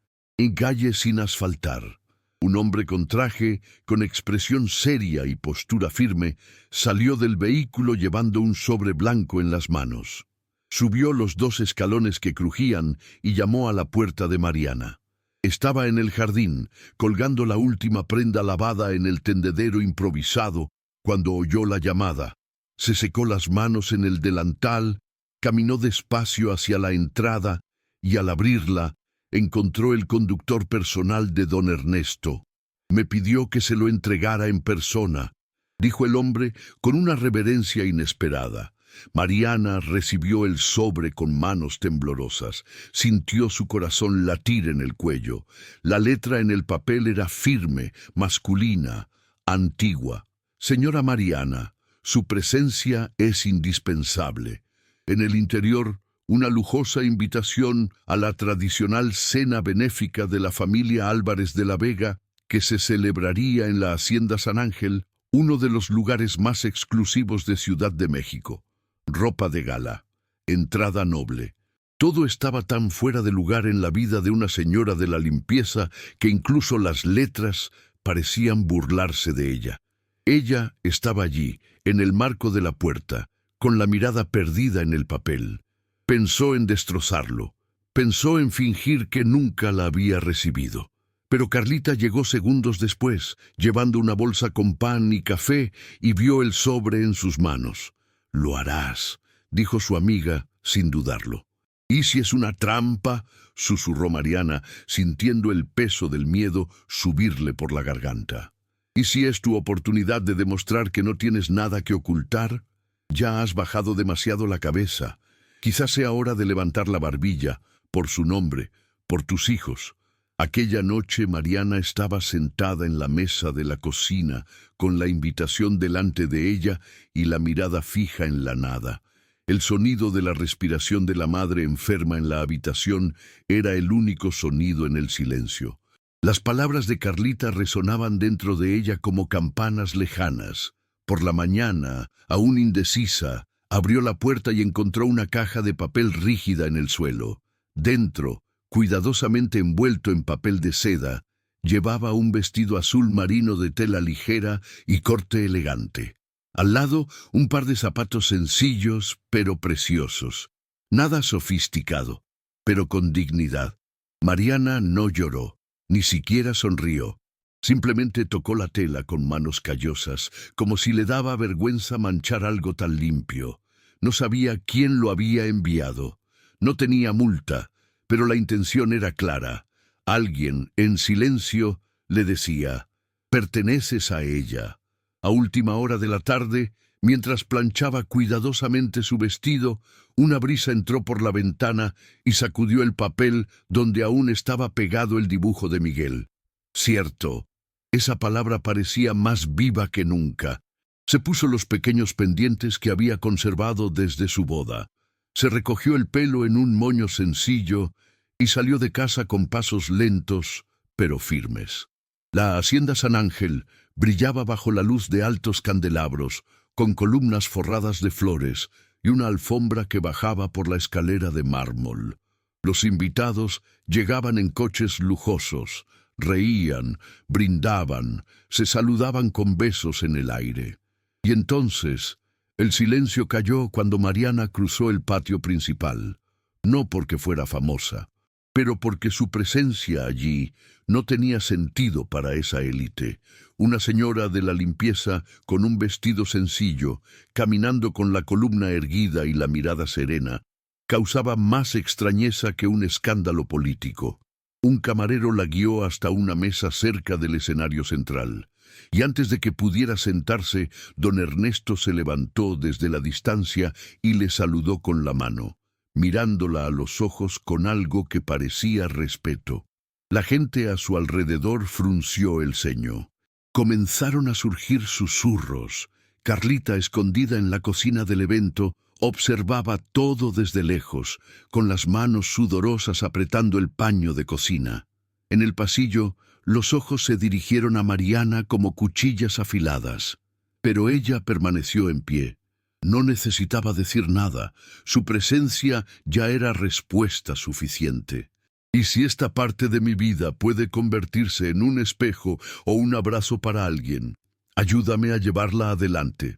[SPEAKER 1] calle sin asfaltar. Un hombre con traje, con expresión seria y postura firme, salió del vehículo llevando un sobre blanco en las manos. Subió los 2 escalones que crujían y llamó a la puerta de Mariana. Estaba en el jardín, colgando la última prenda lavada en el tendedero improvisado, cuando oyó la llamada. Se secó las manos en el delantal, caminó despacio hacia la entrada y al abrirla, encontró el conductor personal de don Ernesto. Me pidió que se lo entregara en persona, dijo el hombre con una reverencia inesperada. Mariana recibió el sobre con manos temblorosas. Sintió su corazón latir en el cuello. La letra en el papel era firme, masculina, antigua. Señora Mariana, su presencia es indispensable. En el interior, una lujosa invitación a la tradicional cena benéfica de la familia Álvarez de la Vega, que se celebraría en la Hacienda San Ángel, uno de los lugares más exclusivos de Ciudad de México. Ropa de gala, entrada noble. Todo estaba tan fuera de lugar en la vida de una señora de la limpieza que incluso las letras parecían burlarse de ella. Ella estaba allí, en el marco de la puerta, con la mirada perdida en el papel. Pensó en destrozarlo, pensó en fingir que nunca la había recibido. Pero Carlita llegó segundos después, llevando una bolsa con pan y café, y vio el sobre en sus manos. «Lo harás», dijo su amiga, sin dudarlo. «¿Y si es una trampa?», susurró Mariana, sintiendo el peso del miedo subirle por la garganta. «¿Y si es tu oportunidad de demostrar que no tienes nada que ocultar? Ya has bajado demasiado la cabeza. Quizás sea hora de levantar la barbilla, por su nombre, por tus hijos». Aquella noche Mariana estaba sentada en la mesa de la cocina, con la invitación delante de ella y la mirada fija en la nada. El sonido de la respiración de la madre enferma en la habitación era el único sonido en el silencio. Las palabras de Carlita resonaban dentro de ella como campanas lejanas. Por la mañana, aún indecisa, abrió la puerta y encontró una caja de papel rígida en el suelo. Dentro, cuidadosamente envuelto en papel de seda, llevaba un vestido azul marino de tela ligera y corte elegante. Al lado, un par de zapatos sencillos, pero preciosos. Nada sofisticado, pero con dignidad. Mariana no lloró, ni siquiera sonrió. Simplemente tocó la tela con manos callosas, como si le daba vergüenza manchar algo tan limpio. No sabía quién lo había enviado. No tenía multa, pero la intención era clara. Alguien, en silencio, le decía: «Perteneces a ella». A última hora de la tarde, mientras planchaba cuidadosamente su vestido, una brisa entró por la ventana y sacudió el papel donde aún estaba pegado el dibujo de Miguel. Cierto, esa palabra parecía más viva que nunca. Se puso los pequeños pendientes que había conservado desde su boda. Se recogió el pelo en un moño sencillo y salió de casa con pasos lentos, pero firmes. La Hacienda San Ángel brillaba bajo la luz de altos candelabros, con columnas forradas de flores y una alfombra que bajaba por la escalera de mármol. Los invitados llegaban en coches lujosos, reían, brindaban, se saludaban con besos en el aire. Y entonces el silencio cayó cuando Mariana cruzó el patio principal, no porque fuera famosa, pero porque su presencia allí no tenía sentido para esa élite. Una señora de la limpieza con un vestido sencillo, caminando con la columna erguida y la mirada serena, causaba más extrañeza que un escándalo político. Un camarero la guió hasta una mesa cerca del escenario central, y antes de que pudiera sentarse, don Ernesto se levantó desde la distancia y le saludó con la mano, mirándola a los ojos con algo que parecía respeto. La gente a su alrededor frunció el ceño. Comenzaron a surgir susurros. Carlita, escondida en la cocina del evento, observaba todo desde lejos, con las manos sudorosas apretando el paño de cocina. En el pasillo, los ojos se dirigieron a Mariana como cuchillas afiladas, pero ella permaneció en pie. No necesitaba decir nada, su presencia ya era respuesta suficiente. Y si esta parte de mi vida puede convertirse en un espejo o un abrazo para alguien, ayúdame a llevarla adelante.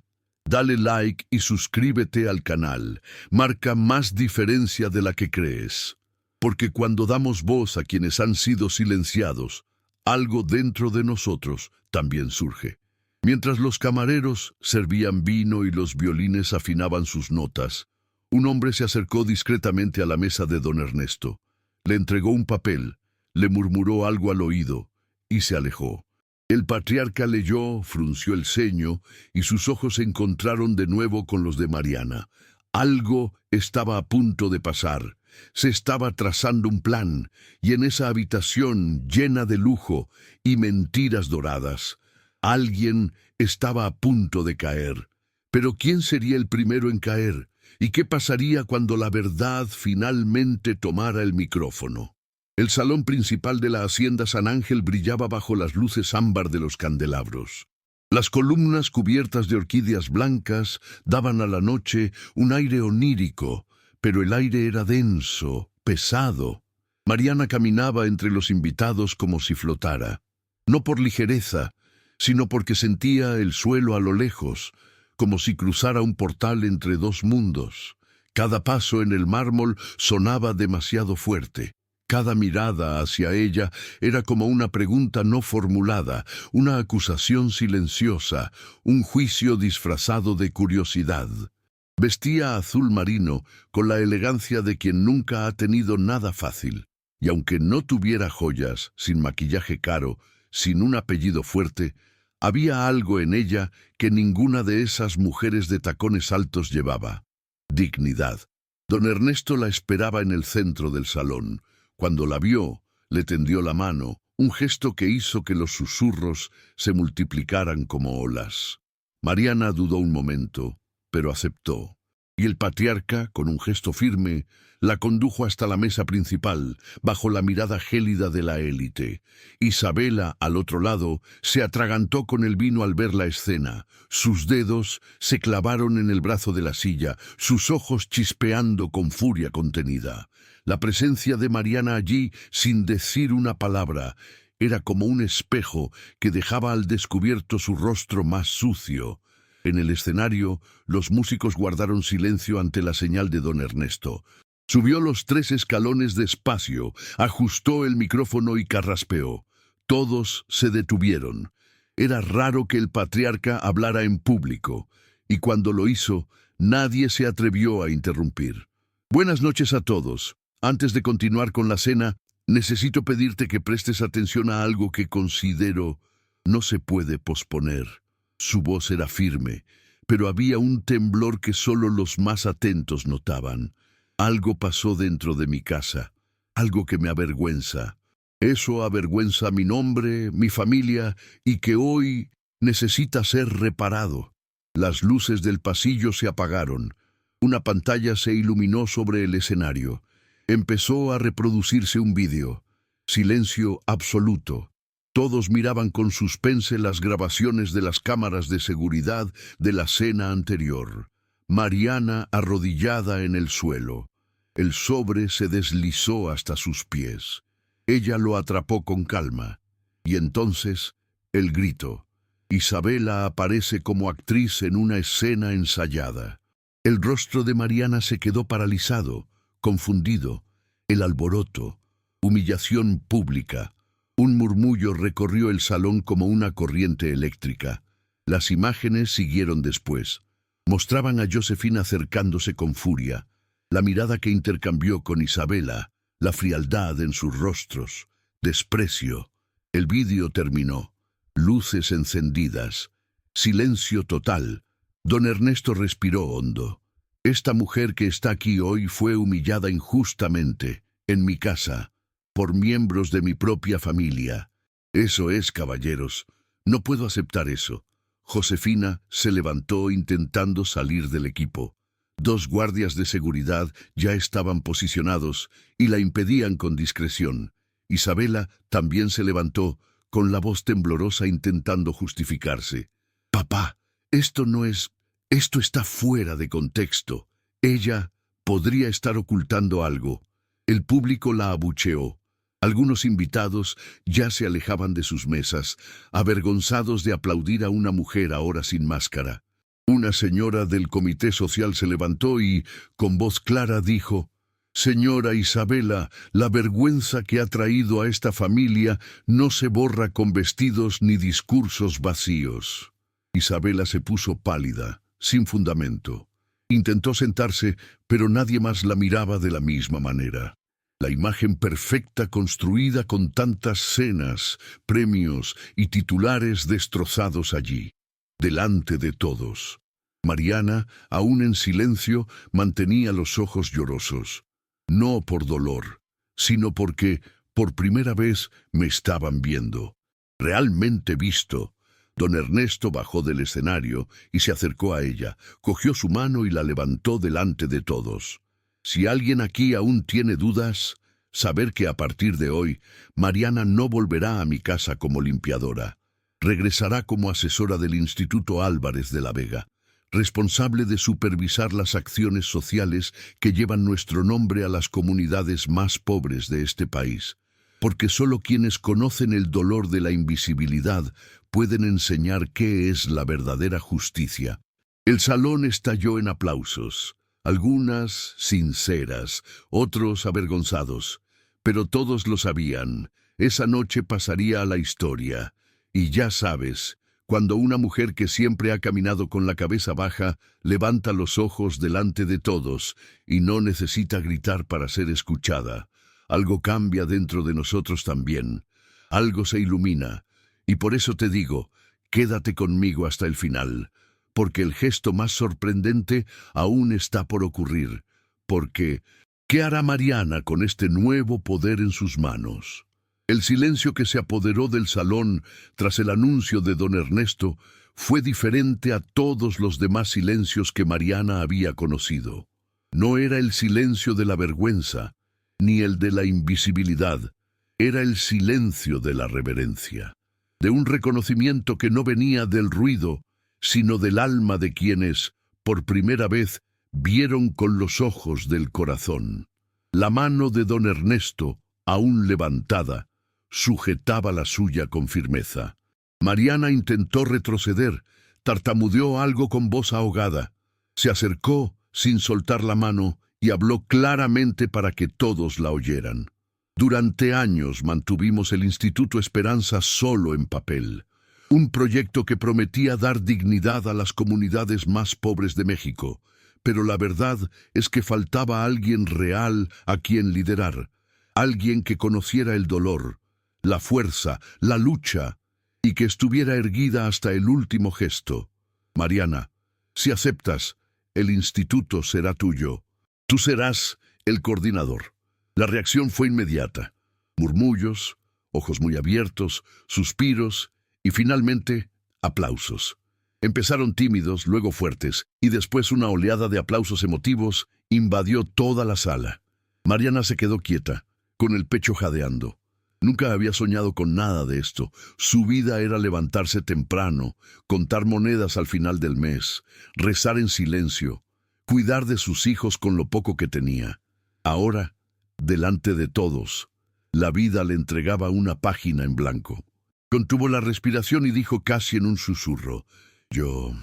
[SPEAKER 1] Dale like y suscríbete al canal. Marca más diferencia de la que crees. Porque cuando damos voz a quienes han sido silenciados, algo dentro de nosotros también surge. Mientras los camareros servían vino y los violines afinaban sus notas, un hombre se acercó discretamente a la mesa de don Ernesto. Le entregó un papel, le murmuró algo al oído y se alejó. El patriarca leyó, frunció el ceño y sus ojos se encontraron de nuevo con los de Mariana. Algo estaba a punto de pasar. Se estaba trazando un plan, y en esa habitación llena de lujo y mentiras doradas, alguien estaba a punto de caer. Pero ¿quién sería el primero en caer? ¿Y qué pasaría cuando la verdad finalmente tomara el micrófono? El salón principal de la Hacienda San Ángel brillaba bajo las luces ámbar de los candelabros. Las columnas cubiertas de orquídeas blancas daban a la noche un aire onírico, pero el aire era denso, pesado. Mariana caminaba entre los invitados como si flotara, no por ligereza, sino porque sentía el suelo a lo lejos, como si cruzara un portal entre dos mundos. Cada paso en el mármol sonaba demasiado fuerte. Cada mirada hacia ella era como una pregunta no formulada, una acusación silenciosa, un juicio disfrazado de curiosidad. Vestía azul marino con la elegancia de quien nunca ha tenido nada fácil, y aunque no tuviera joyas, sin maquillaje caro, sin un apellido fuerte, había algo en ella que ninguna de esas mujeres de tacones altos llevaba: dignidad. Don Ernesto la esperaba en el centro del salón. Cuando la vio, le tendió la mano, un gesto que hizo que los susurros se multiplicaran como olas. Mariana dudó un momento, pero aceptó. Y el patriarca, con un gesto firme, la condujo hasta la mesa principal, bajo la mirada gélida de la élite. Isabela, al otro lado, se atragantó con el vino al ver la escena. Sus dedos se clavaron en el brazo de la silla, sus ojos chispeando con furia contenida. La presencia de Mariana allí, sin decir una palabra, era como un espejo que dejaba al descubierto su rostro más sucio. En el escenario, los músicos guardaron silencio ante la señal de don Ernesto. Subió los 3 escalones despacio, ajustó el micrófono y carraspeó. Todos se detuvieron. Era raro que el patriarca hablara en público, y cuando lo hizo, nadie se atrevió a interrumpir. Buenas noches a todos. Antes de continuar con la cena, necesito pedirte que prestes atención a algo que considero no se puede posponer. Su voz era firme, pero había un temblor que solo los más atentos notaban. Algo pasó dentro de mi casa, algo que me avergüenza. Eso avergüenza mi nombre, mi familia, y que hoy necesita ser reparado. Las luces del pasillo se apagaron. Una pantalla se iluminó sobre el escenario. Empezó a reproducirse un vídeo. Silencio absoluto. Todos miraban con suspense las grabaciones de las cámaras de seguridad de la cena anterior. Mariana arrodillada en el suelo. El sobre se deslizó hasta sus pies. Ella lo atrapó con calma. Y entonces, el grito. Isabela aparece como actriz en una escena ensayada. El rostro de Mariana se quedó paralizado, confundido. El alboroto, Humillación pública. Un murmullo recorrió el salón como una corriente eléctrica. Las imágenes siguieron después. Mostraban a Josefina acercándose con furia, la mirada que intercambió con Isabela, la frialdad en sus rostros, desprecio. El vídeo terminó. Luces encendidas. Silencio total. Don Ernesto respiró hondo. Esta mujer que está aquí hoy fue humillada injustamente, en mi casa, por miembros de mi propia familia. Eso es, caballeros. No puedo aceptar eso. Josefina se levantó intentando salir del equipo. 2 guardias de seguridad ya estaban posicionados y la impedían con discreción. Isabela también se levantó, con la voz temblorosa intentando justificarse. «Papá, esto no es... Esto está fuera de contexto. Ella podría estar ocultando algo». El público la abucheó. Algunos invitados ya se alejaban de sus mesas, avergonzados de aplaudir a una mujer ahora sin máscara. Una señora del comité social se levantó y, con voz clara, dijo: «Señora Isabela, la vergüenza que ha traído a esta familia no se borra con vestidos ni discursos vacíos». Isabela se puso pálida, sin fundamento. Intentó sentarse, pero nadie más la miraba de la misma manera. La imagen perfecta construida con tantas cenas, premios y titulares destrozados allí, delante de todos. Mariana, aún en silencio, mantenía los ojos llorosos. No por dolor, sino porque, por primera vez, me estaban viendo. Realmente visto. Don Ernesto bajó del escenario y se acercó a ella, cogió su mano y la levantó delante de todos. Si alguien aquí aún tiene dudas, saber que a partir de hoy, Mariana no volverá a mi casa como limpiadora. Regresará como asesora del Instituto Álvarez de la Vega, responsable de supervisar las acciones sociales que llevan nuestro nombre a las comunidades más pobres de este país. Porque solo quienes conocen el dolor de la invisibilidad pueden enseñar qué es la verdadera justicia. El salón estalló en aplausos, algunas sinceras, otros avergonzados, pero todos lo sabían. Esa noche pasaría a la historia. Y ya sabes, cuando una mujer que siempre ha caminado con la cabeza baja levanta los ojos delante de todos y no necesita gritar para ser escuchada, algo cambia dentro de nosotros también, algo se ilumina, y por eso te digo, quédate conmigo hasta el final, porque el gesto más sorprendente aún está por ocurrir, porque ¿qué hará Mariana con este nuevo poder en sus manos? El silencio que se apoderó del salón tras el anuncio de don Ernesto fue diferente a todos los demás silencios que Mariana había conocido. No era el silencio de la vergüenza, ni el de la invisibilidad, era el silencio de la reverencia, de un reconocimiento que no venía del ruido, sino del alma de quienes, por primera vez, vieron con los ojos del corazón. La mano de don Ernesto, aún levantada, sujetaba la suya con firmeza. Mariana intentó retroceder, tartamudeó algo con voz ahogada. Se acercó sin soltar la mano y habló claramente para que todos la oyeran. Durante años mantuvimos el Instituto Esperanza solo en papel, un proyecto que prometía dar dignidad a las comunidades más pobres de México, pero la verdad es que faltaba alguien real a quien liderar, alguien que conociera el dolor, la fuerza, la lucha, y que estuviera erguida hasta el último gesto. Mariana, si aceptas, el instituto será tuyo. Tú serás el coordinador. La reacción fue inmediata. Murmullos, ojos muy abiertos, suspiros y finalmente aplausos. Empezaron tímidos, luego fuertes, y después una oleada de aplausos emotivos invadió toda la sala. Mariana se quedó quieta, con el pecho jadeando. Nunca había soñado con nada de esto. Su vida era levantarse temprano, contar monedas al final del mes, rezar en silencio, cuidar de sus hijos con lo poco que tenía. Ahora, delante de todos, la vida le entregaba una página en blanco. Contuvo la respiración y dijo casi en un susurro: «Yo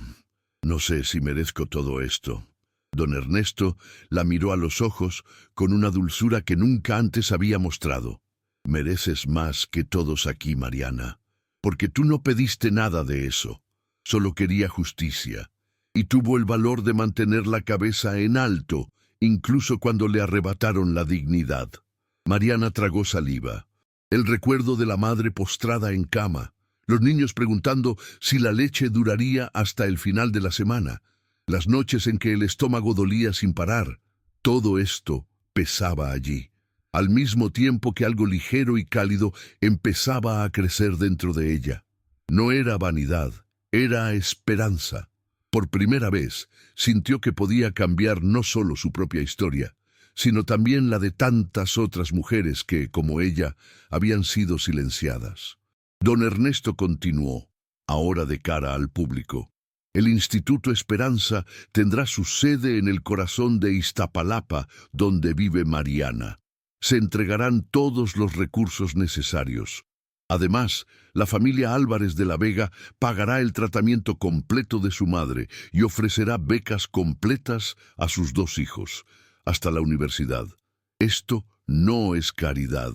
[SPEAKER 1] no sé si merezco todo esto». Don Ernesto la miró a los ojos con una dulzura que nunca antes había mostrado. Mereces más que todos aquí, Mariana, porque tú no pediste nada de eso, solo quería justicia, y tuvo el valor de mantener la cabeza en alto, incluso cuando le arrebataron la dignidad. Mariana tragó saliva. El recuerdo de la madre postrada en cama, los niños preguntando si la leche duraría hasta el final de la semana, las noches en que el estómago dolía sin parar, todo esto pesaba allí, al mismo tiempo que algo ligero y cálido empezaba a crecer dentro de ella. No era vanidad, era esperanza. Por primera vez sintió que podía cambiar no solo su propia historia, sino también la de tantas otras mujeres que, como ella, habían sido silenciadas. Don Ernesto continuó, ahora de cara al público. El Instituto Esperanza tendrá su sede en el corazón de Iztapalapa, donde vive Mariana. Se entregarán todos los recursos necesarios. Además, la familia Álvarez de la Vega pagará el tratamiento completo de su madre y ofrecerá becas completas a sus 2 hijos, hasta la universidad. Esto no es caridad,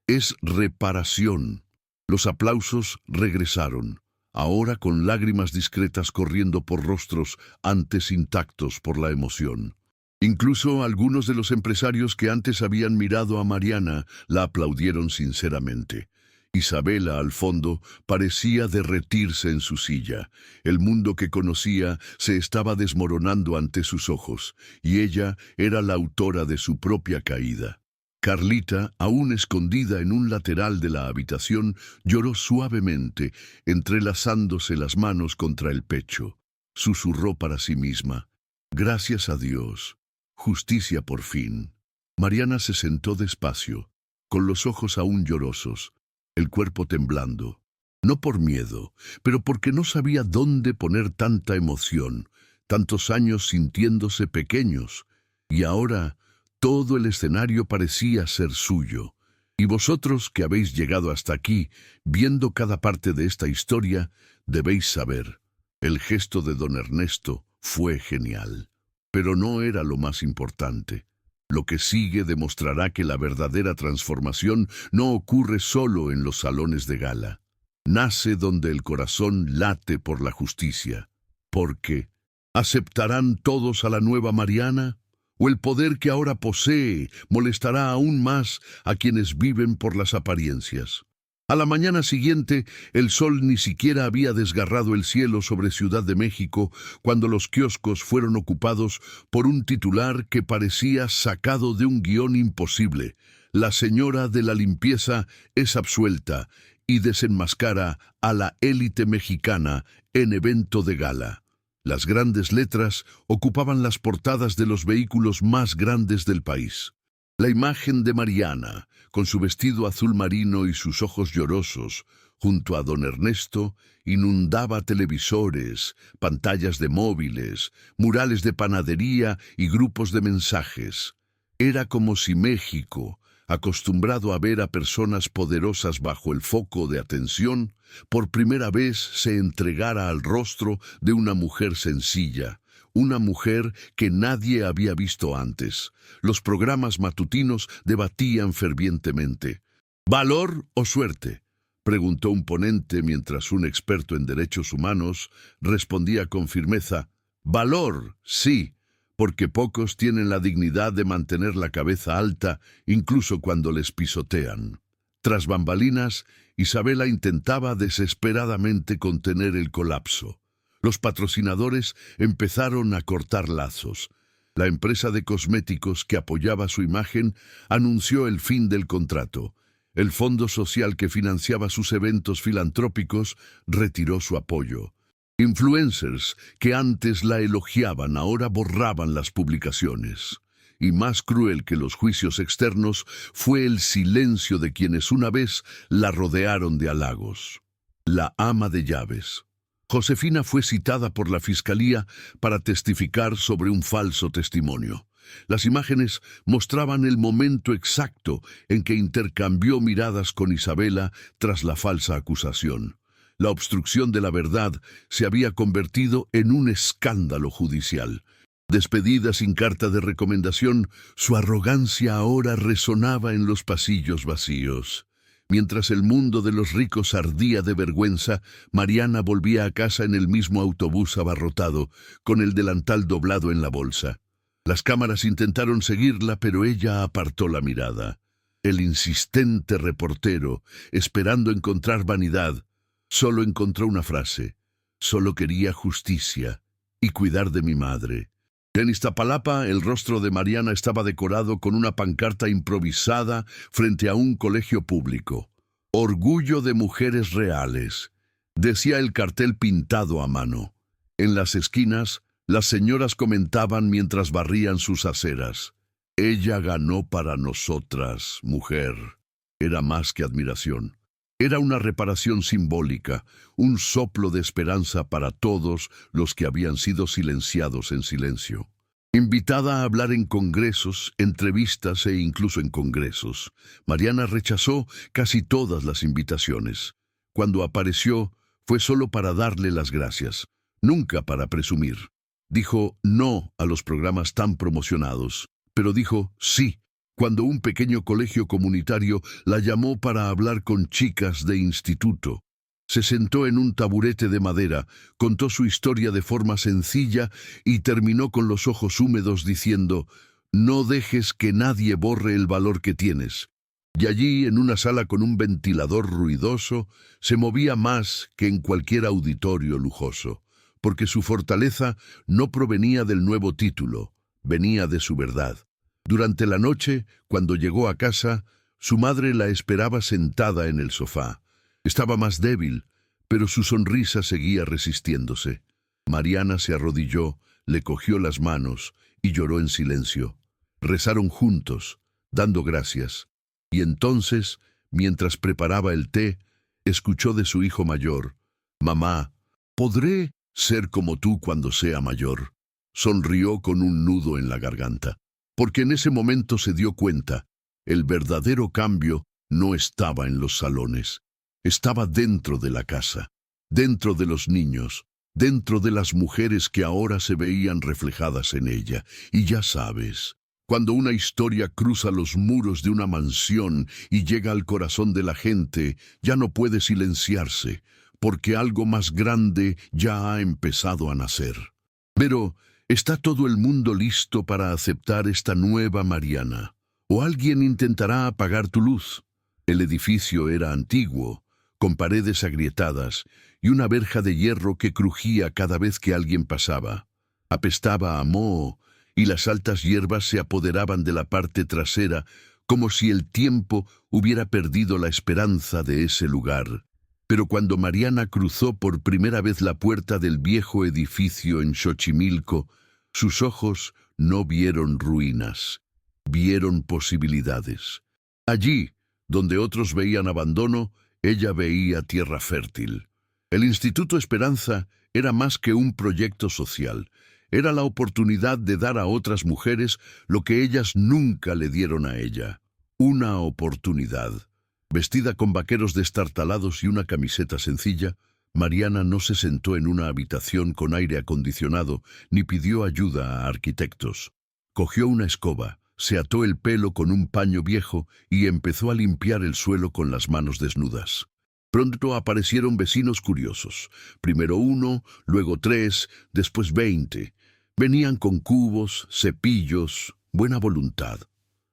[SPEAKER 1] es reparación. Los aplausos regresaron, ahora con lágrimas discretas corriendo por rostros antes intactos por la emoción. Incluso algunos de los empresarios que antes habían mirado a Mariana la aplaudieron sinceramente. Isabela, al fondo, parecía derretirse en su silla. El mundo que conocía se estaba desmoronando ante sus ojos, y ella era la autora de su propia caída. Carlita, aún escondida en un lateral de la habitación, lloró suavemente, entrelazándose las manos contra el pecho. Susurró para sí misma, «Gracias a Dios. Justicia por fin». Mariana se sentó despacio, con los ojos aún llorosos, el cuerpo temblando. No por miedo, pero porque no sabía dónde poner tanta emoción, tantos años sintiéndose pequeños, y ahora todo el escenario parecía ser suyo. Y vosotros que habéis llegado hasta aquí, viendo cada parte de esta historia, debéis saber, el gesto de don Ernesto fue genial. Pero no era lo más importante. Lo que sigue demostrará que la verdadera transformación no ocurre solo en los salones de gala. Nace donde el corazón late por la justicia. Porque, ¿aceptarán todos a la nueva Mariana? ¿O el poder que ahora posee molestará aún más a quienes viven por las apariencias? A la mañana siguiente, el sol ni siquiera había desgarrado el cielo sobre Ciudad de México cuando los kioscos fueron ocupados por un titular que parecía sacado de un guión imposible. La señora de la limpieza es absuelta y desenmascara a la élite mexicana en evento de gala. Las grandes letras ocupaban las portadas de los vehículos más grandes del país. La imagen de Mariana, con su vestido azul marino y sus ojos llorosos, junto a don Ernesto, inundaba televisores, pantallas de móviles, murales de panadería y grupos de mensajes. Era como si México, acostumbrado a ver a personas poderosas bajo el foco de atención, por primera vez se entregara al rostro de una mujer sencilla, una mujer que nadie había visto antes. Los programas matutinos debatían fervientemente. ¿Valor o suerte?, preguntó un ponente mientras un experto en derechos humanos respondía con firmeza. Valor, sí, porque pocos tienen la dignidad de mantener la cabeza alta incluso cuando les pisotean. Tras bambalinas, Isabela intentaba desesperadamente contener el colapso. Los patrocinadores empezaron a cortar lazos. La empresa de cosméticos que apoyaba su imagen anunció el fin del contrato. El fondo social que financiaba sus eventos filantrópicos retiró su apoyo. Influencers que antes la elogiaban ahora borraban las publicaciones. Y más cruel que los juicios externos fue el silencio de quienes una vez la rodearon de halagos. La ama de llaves. Josefina fue citada por la Fiscalía para testificar sobre un falso testimonio. Las imágenes mostraban el momento exacto en que intercambió miradas con Isabela tras la falsa acusación. La obstrucción de la verdad se había convertido en un escándalo judicial. Despedida sin carta de recomendación, su arrogancia ahora resonaba en los pasillos vacíos. Mientras el mundo de los ricos ardía de vergüenza, Mariana volvía a casa en el mismo autobús abarrotado, con el delantal doblado en la bolsa. Las cámaras intentaron seguirla, pero ella apartó la mirada. El insistente reportero, esperando encontrar vanidad, solo encontró una frase: solo quería justicia y cuidar de mi madre. En Iztapalapa, el rostro de Mariana estaba decorado con una pancarta improvisada frente a un colegio público. Orgullo de mujeres reales, decía el cartel pintado a mano. En las esquinas, las señoras comentaban mientras barrían sus aceras: ella ganó para nosotras, mujer. Era más que admiración. Era una reparación simbólica, un soplo de esperanza para todos los que habían sido silenciados en silencio. Invitada a hablar en congresos, entrevistas e incluso en congresos, Mariana rechazó casi todas las invitaciones. Cuando apareció, fue solo para darle las gracias, nunca para presumir. Dijo no a los programas tan promocionados, pero dijo sí cuando un pequeño colegio comunitario la llamó para hablar con chicas de instituto. Se sentó en un taburete de madera, contó su historia de forma sencilla y terminó con los ojos húmedos diciendo: no dejes que nadie borre el valor que tienes. Y allí, en una sala con un ventilador ruidoso, se movía más que en cualquier auditorio lujoso, porque su fortaleza no provenía del nuevo título, venía de su verdad. Durante la noche, cuando llegó a casa, su madre la esperaba sentada en el sofá. Estaba más débil, pero su sonrisa seguía resistiéndose. Mariana se arrodilló, le cogió las manos y lloró en silencio. Rezaron juntos, dando gracias. Y entonces, mientras preparaba el té, escuchó de su hijo mayor: «Mamá, ¿podré ser como tú cuando sea mayor?». Sonrió con un nudo en la garganta, porque en ese momento se dio cuenta: el verdadero cambio no estaba en los salones, estaba dentro de la casa, dentro de los niños, dentro de las mujeres que ahora se veían reflejadas en ella. Y ya sabes, cuando una historia cruza los muros de una mansión y llega al corazón de la gente, ya no puede silenciarse, porque algo más grande ya ha empezado a nacer. Pero ¿está todo el mundo listo para aceptar esta nueva Mariana? ¿O alguien intentará apagar tu luz? El edificio era antiguo, con paredes agrietadas y una verja de hierro que crujía cada vez que alguien pasaba. Apestaba a moho y las altas hierbas se apoderaban de la parte trasera, como si el tiempo hubiera perdido la esperanza de ese lugar. Pero cuando Mariana cruzó por primera vez la puerta del viejo edificio en Xochimilco, sus ojos no vieron ruinas, vieron posibilidades. Allí, donde otros veían abandono, ella veía tierra fértil. El Instituto Esperanza era más que un proyecto social. Era la oportunidad de dar a otras mujeres lo que ellas nunca le dieron a ella. Una oportunidad. Vestida con vaqueros destartalados y una camiseta sencilla, Mariana no se sentó en una habitación con aire acondicionado ni pidió ayuda a arquitectos. Cogió una escoba, se ató el pelo con un paño viejo y empezó a limpiar el suelo con las manos desnudas. Pronto aparecieron vecinos curiosos. Primero 1, luego 3, después 20. Venían con cubos, cepillos, buena voluntad.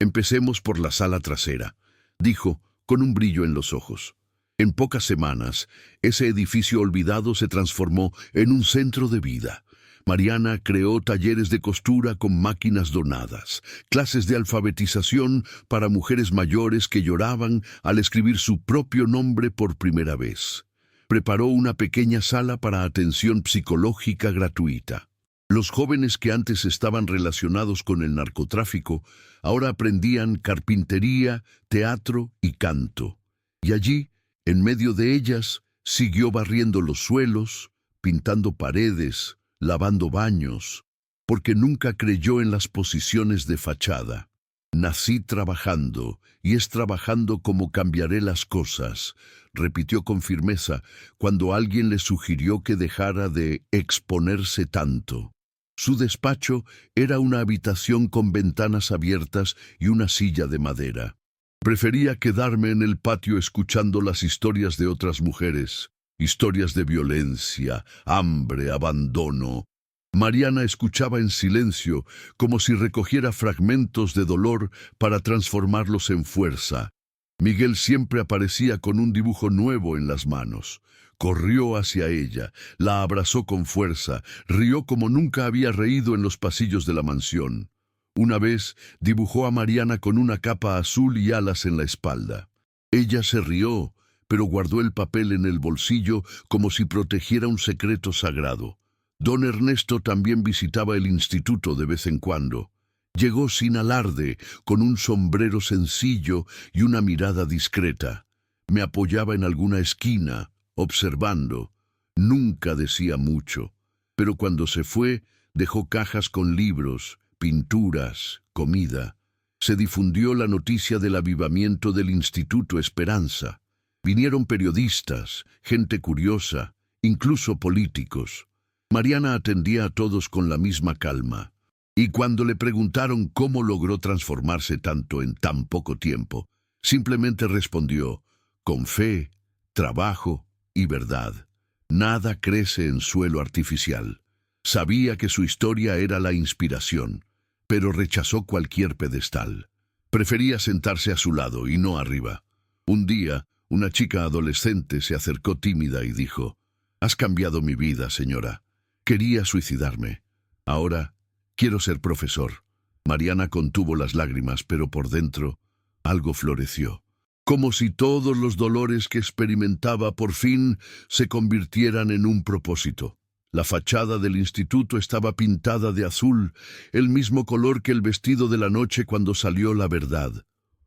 [SPEAKER 1] «Empecemos por la sala trasera», dijo, con un brillo en los ojos. En pocas semanas, ese edificio olvidado se transformó en un centro de vida. Mariana creó talleres de costura con máquinas donadas, clases de alfabetización para mujeres mayores que lloraban al escribir su propio nombre por primera vez. Preparó una pequeña sala para atención psicológica gratuita. Los jóvenes que antes estaban relacionados con el narcotráfico ahora aprendían carpintería, teatro y canto. Y allí, en medio de ellas, siguió barriendo los suelos, pintando paredes, lavando baños, porque nunca creyó en las posiciones de fachada. «Nací trabajando, y es trabajando como cambiaré las cosas», repitió con firmeza cuando alguien le sugirió que dejara de exponerse tanto. Su despacho era una habitación con ventanas abiertas y una silla de madera. Prefería quedarme en el patio escuchando las historias de otras mujeres, historias de violencia, hambre, abandono. Mariana escuchaba en silencio, como si recogiera fragmentos de dolor para transformarlos en fuerza. Miguel siempre aparecía con un dibujo nuevo en las manos. Corrió hacia ella, la abrazó con fuerza, rió como nunca había reído en los pasillos de la mansión. Una vez dibujó a Mariana con una capa azul y alas en la espalda. Ella se rió, pero guardó el papel en el bolsillo como si protegiera un secreto sagrado. Don Ernesto también visitaba el instituto de vez en cuando. Llegó sin alarde, con un sombrero sencillo y una mirada discreta. Me apoyaba en alguna esquina, observando. Nunca decía mucho, pero cuando se fue, dejó cajas con libros, pinturas, comida. Se difundió la noticia del avivamiento del Instituto Esperanza. Vinieron periodistas, gente curiosa, incluso políticos. Mariana atendía a todos con la misma calma. Y cuando le preguntaron cómo logró transformarse tanto en tan poco tiempo, simplemente respondió, con fe, trabajo y verdad. Nada crece en suelo artificial. Sabía que su historia era la inspiración, pero rechazó cualquier pedestal. Prefería sentarse a su lado y no arriba. Un día, una chica adolescente se acercó tímida y dijo, «Has cambiado mi vida, señora. Quería suicidarme. Ahora quiero ser profesor». Mariana contuvo las lágrimas, pero por dentro algo floreció. Como si todos los dolores que experimentaba por fin se convirtieran en un propósito. La fachada del instituto estaba pintada de azul, el mismo color que el vestido de la noche cuando salió la verdad.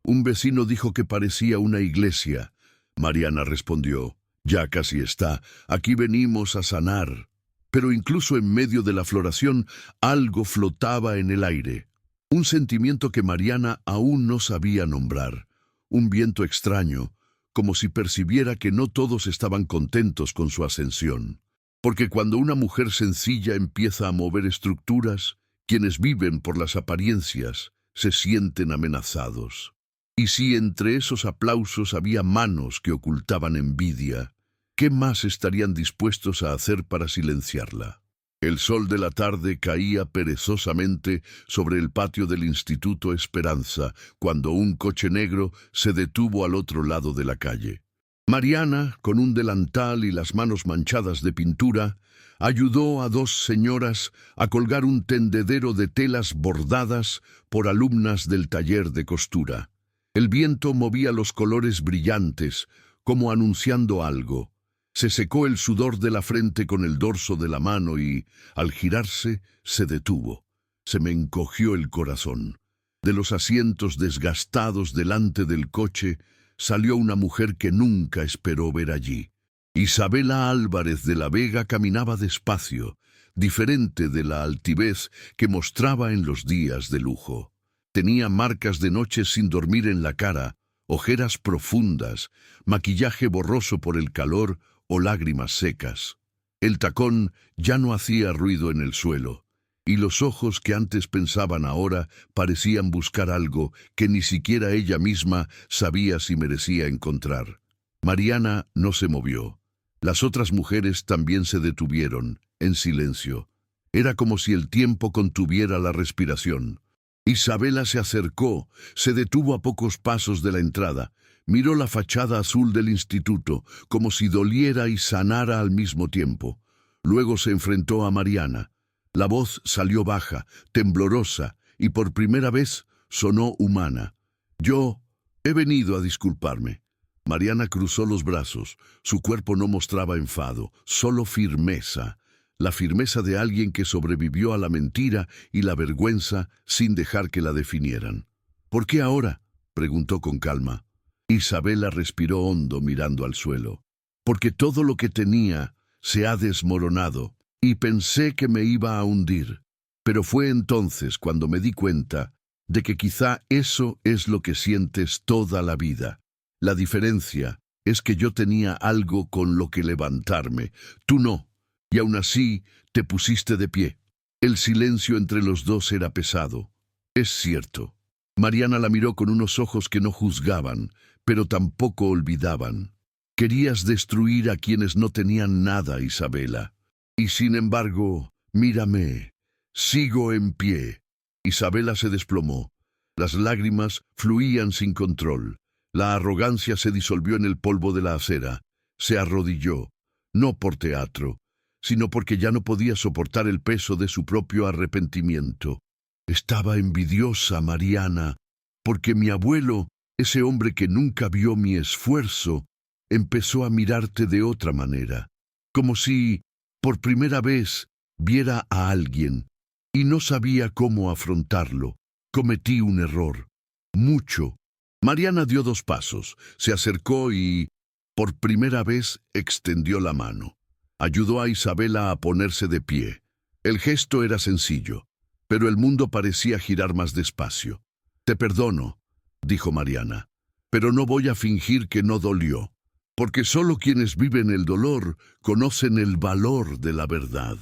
[SPEAKER 1] Un vecino dijo que parecía una iglesia. Mariana respondió, «Ya casi está, aquí venimos a sanar». Pero incluso en medio de la floración, algo flotaba en el aire. Un sentimiento que Mariana aún no sabía nombrar. Un viento extraño, como si percibiera que no todos estaban contentos con su ascensión. Porque cuando una mujer sencilla empieza a mover estructuras, quienes viven por las apariencias se sienten amenazados. Y si entre esos aplausos había manos que ocultaban envidia, ¿qué más estarían dispuestos a hacer para silenciarla? El sol de la tarde caía perezosamente sobre el patio del Instituto Esperanza cuando un coche negro se detuvo al otro lado de la calle. Mariana, con un delantal y las manos manchadas de pintura, ayudó a dos señoras a colgar un tendedero de telas bordadas por alumnas del taller de costura. El viento movía los colores brillantes, como anunciando algo. Se secó el sudor de la frente con el dorso de la mano y, al girarse, se detuvo. Se me encogió el corazón. De los asientos desgastados delante del coche, salió una mujer que nunca esperó ver allí. Isabela Álvarez de la Vega caminaba despacio, diferente de la altivez que mostraba en los días de lujo. Tenía marcas de noches sin dormir en la cara, ojeras profundas, maquillaje borroso por el calor o lágrimas secas. El tacón ya no hacía ruido en el suelo, y los ojos que antes pensaban ahora parecían buscar algo que ni siquiera ella misma sabía si merecía encontrar. Mariana no se movió. Las otras mujeres también se detuvieron, en silencio. Era como si el tiempo contuviera la respiración. Isabela se acercó, se detuvo a pocos pasos de la entrada. Miró la fachada azul del instituto, como si doliera y sanara al mismo tiempo. Luego se enfrentó a Mariana. La voz salió baja, temblorosa, y por primera vez sonó humana. «Yo he venido a disculparme». Mariana cruzó los brazos. Su cuerpo no mostraba enfado, solo firmeza. La firmeza de alguien que sobrevivió a la mentira y la vergüenza sin dejar que la definieran. «¿Por qué ahora?», preguntó con calma. Isabela respiró hondo mirando al suelo. «Porque todo lo que tenía se ha desmoronado y pensé que me iba a hundir. Pero fue entonces cuando me di cuenta de que quizá eso es lo que sientes toda la vida. La diferencia es que yo tenía algo con lo que levantarme, tú no, y aún así te pusiste de pie». El silencio entre los dos era pesado. «Es cierto». Mariana la miró con unos ojos que no juzgaban, pero tampoco olvidaban. Querías destruir a quienes no tenían nada, Isabela. Y sin embargo, mírame, sigo en pie. Isabela se desplomó. Las lágrimas fluían sin control. La arrogancia se disolvió en el polvo de la acera. Se arrodilló, no por teatro, sino porque ya no podía soportar el peso de su propio arrepentimiento. Estaba envidiosa, Mariana, porque mi abuelo, ese hombre que nunca vio mi esfuerzo, empezó a mirarte de otra manera, como si, por primera vez, viera a alguien, y no sabía cómo afrontarlo. Cometí un error, mucho. Mariana dio 2 pasos, se acercó y, por primera vez, extendió la mano. Ayudó a Isabela a ponerse de pie. El gesto era sencillo, pero el mundo parecía girar más despacio. «Te perdono», dijo Mariana, «pero no voy a fingir que no dolió, porque solo quienes viven el dolor conocen el valor de la verdad».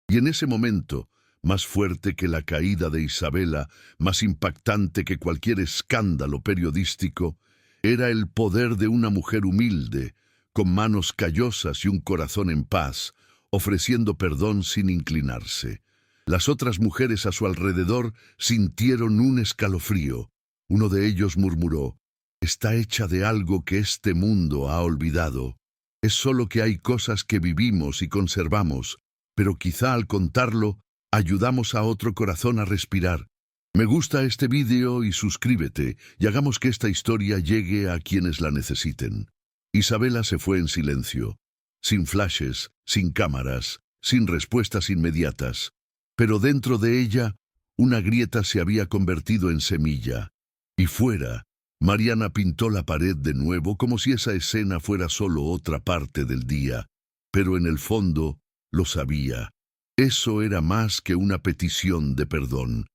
[SPEAKER 1] Y en ese momento, más fuerte que la caída de Isabela, más impactante que cualquier escándalo periodístico, era el poder de una mujer humilde, con manos callosas y un corazón en paz, ofreciendo perdón sin inclinarse. Las otras mujeres a su alrededor sintieron un escalofrío. Uno de ellos murmuró: «Está hecha de algo que este mundo ha olvidado. Es solo que hay cosas que vivimos y conservamos, pero quizá al contarlo, ayudamos a otro corazón a respirar». Me gusta este vídeo y suscríbete y hagamos que esta historia llegue a quienes la necesiten. Isabela se fue en silencio, sin flashes, sin cámaras, sin respuestas inmediatas. Pero dentro de ella, una grieta se había convertido en semilla. Y fuera, Mariana pintó la pared de nuevo como si esa escena fuera solo otra parte del día. Pero en el fondo, lo sabía. Eso era más que una petición de perdón.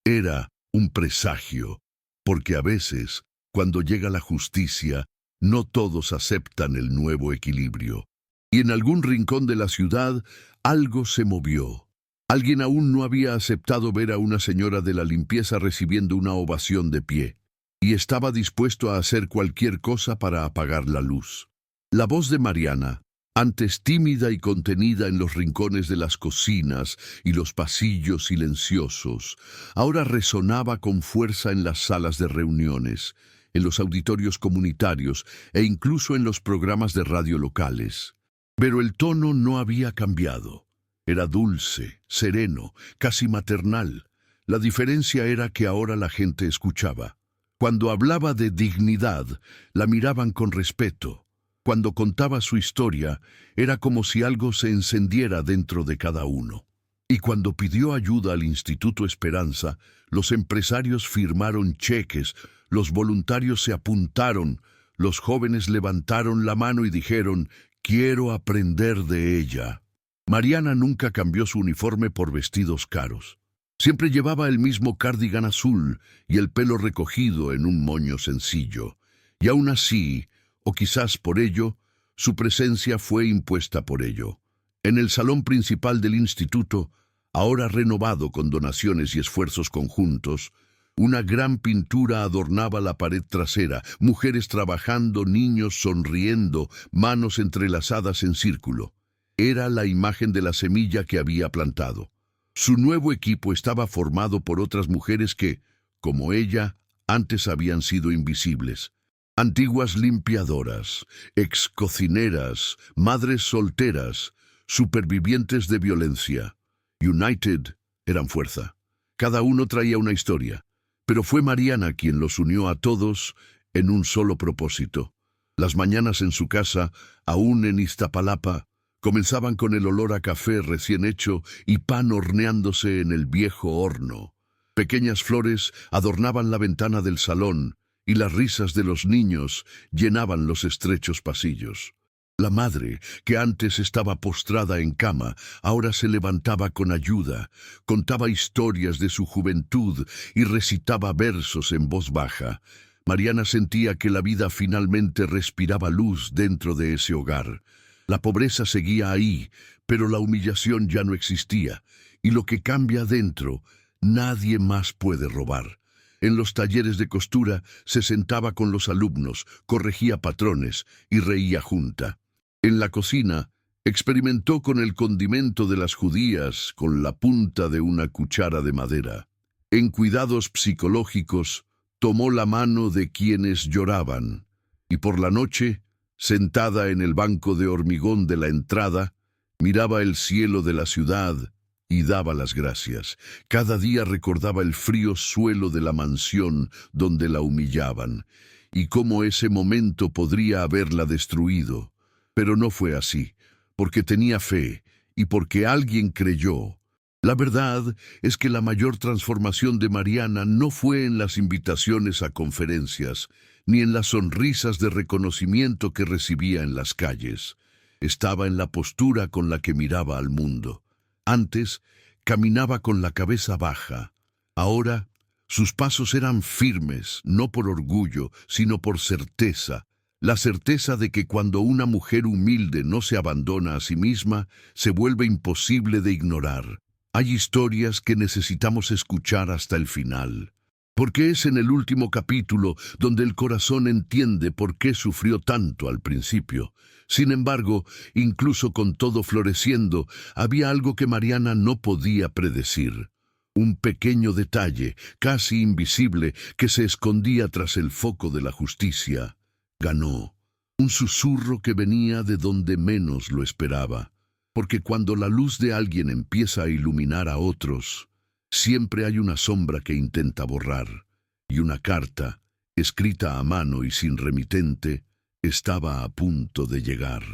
[SPEAKER 1] Era un presagio, porque a veces, cuando llega la justicia, no todos aceptan el nuevo equilibrio. Y en algún rincón de la ciudad, algo se movió. Alguien aún no había aceptado ver a una señora de la limpieza recibiendo una ovación de pie, y estaba dispuesto a hacer cualquier cosa para apagar la luz. La voz de Mariana, antes tímida y contenida en los rincones de las cocinas y los pasillos silenciosos, ahora resonaba con fuerza en las salas de reuniones, en los auditorios comunitarios e incluso en los programas de radio locales. Pero el tono no había cambiado. Era dulce, sereno, casi maternal. La diferencia era que ahora la gente escuchaba. Cuando hablaba de dignidad, la miraban con respeto. Cuando contaba su historia, era como si algo se encendiera dentro de cada uno. Y cuando pidió ayuda al Instituto Esperanza, los empresarios firmaron cheques, los voluntarios se apuntaron, los jóvenes levantaron la mano y dijeron: «Quiero aprender de ella». Mariana nunca cambió su uniforme por vestidos caros. Siempre llevaba el mismo cardigan azul y el pelo recogido en un moño sencillo. Y aún así, o quizás por ello, su presencia fue impuesta por ello. En el salón principal del instituto, ahora renovado con donaciones y esfuerzos conjuntos, una gran pintura adornaba la pared trasera, mujeres trabajando, niños sonriendo, manos entrelazadas en círculo. Era la imagen de la semilla que había plantado. Su nuevo equipo estaba formado por otras mujeres que, como ella, antes habían sido invisibles. Antiguas limpiadoras, excocineras, madres solteras, supervivientes de violencia. United eran fuerza. Cada uno traía una historia, pero fue Mariana quien los unió a todos en un solo propósito. Las mañanas en su casa, aún en Iztapalapa, comenzaban con el olor a café recién hecho y pan horneándose en el viejo horno. Pequeñas flores adornaban la ventana del salón, y las risas de los niños llenaban los estrechos pasillos. La madre, que antes estaba postrada en cama, ahora se levantaba con ayuda, contaba historias de su juventud y recitaba versos en voz baja. Mariana sentía que la vida finalmente respiraba luz dentro de ese hogar. La pobreza seguía ahí, pero la humillación ya no existía, y lo que cambia dentro, nadie más puede robar. En los talleres de costura se sentaba con los alumnos, corregía patrones y reía junta. En la cocina experimentó con el condimento de las judías con la punta de una cuchara de madera. En cuidados psicológicos tomó la mano de quienes lloraban y por la noche, sentada en el banco de hormigón de la entrada, miraba el cielo de la ciudad y daba las gracias. Cada día recordaba el frío suelo de la mansión donde la humillaban y cómo ese momento podría haberla destruido. Pero no fue así, porque tenía fe y porque alguien creyó. La verdad es que la mayor transformación de Mariana no fue en las invitaciones a conferencias, ni en las sonrisas de reconocimiento que recibía en las calles. Estaba en la postura con la que miraba al mundo. Antes, caminaba con la cabeza baja. Ahora, sus pasos eran firmes, no por orgullo, sino por certeza. La certeza de que cuando una mujer humilde no se abandona a sí misma, se vuelve imposible de ignorar. Hay historias que necesitamos escuchar hasta el final, porque es en el último capítulo donde el corazón entiende por qué sufrió tanto al principio. Sin embargo, incluso con todo floreciendo, había algo que Mariana no podía predecir. Un pequeño detalle, casi invisible, que se escondía tras el foco de la justicia. Ganó. Un susurro que venía de donde menos lo esperaba. Porque cuando la luz de alguien empieza a iluminar a otros, siempre hay una sombra que intenta borrar. Y una carta, escrita a mano y sin remitente, estaba a punto de llegar.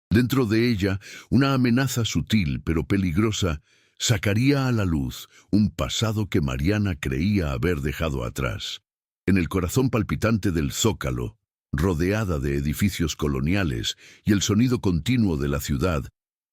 [SPEAKER 1] Dentro de ella, una amenaza sutil pero peligrosa sacaría a la luz un pasado que Mariana creía haber dejado atrás. En el corazón palpitante del Zócalo, rodeada de edificios coloniales y el sonido continuo de la ciudad,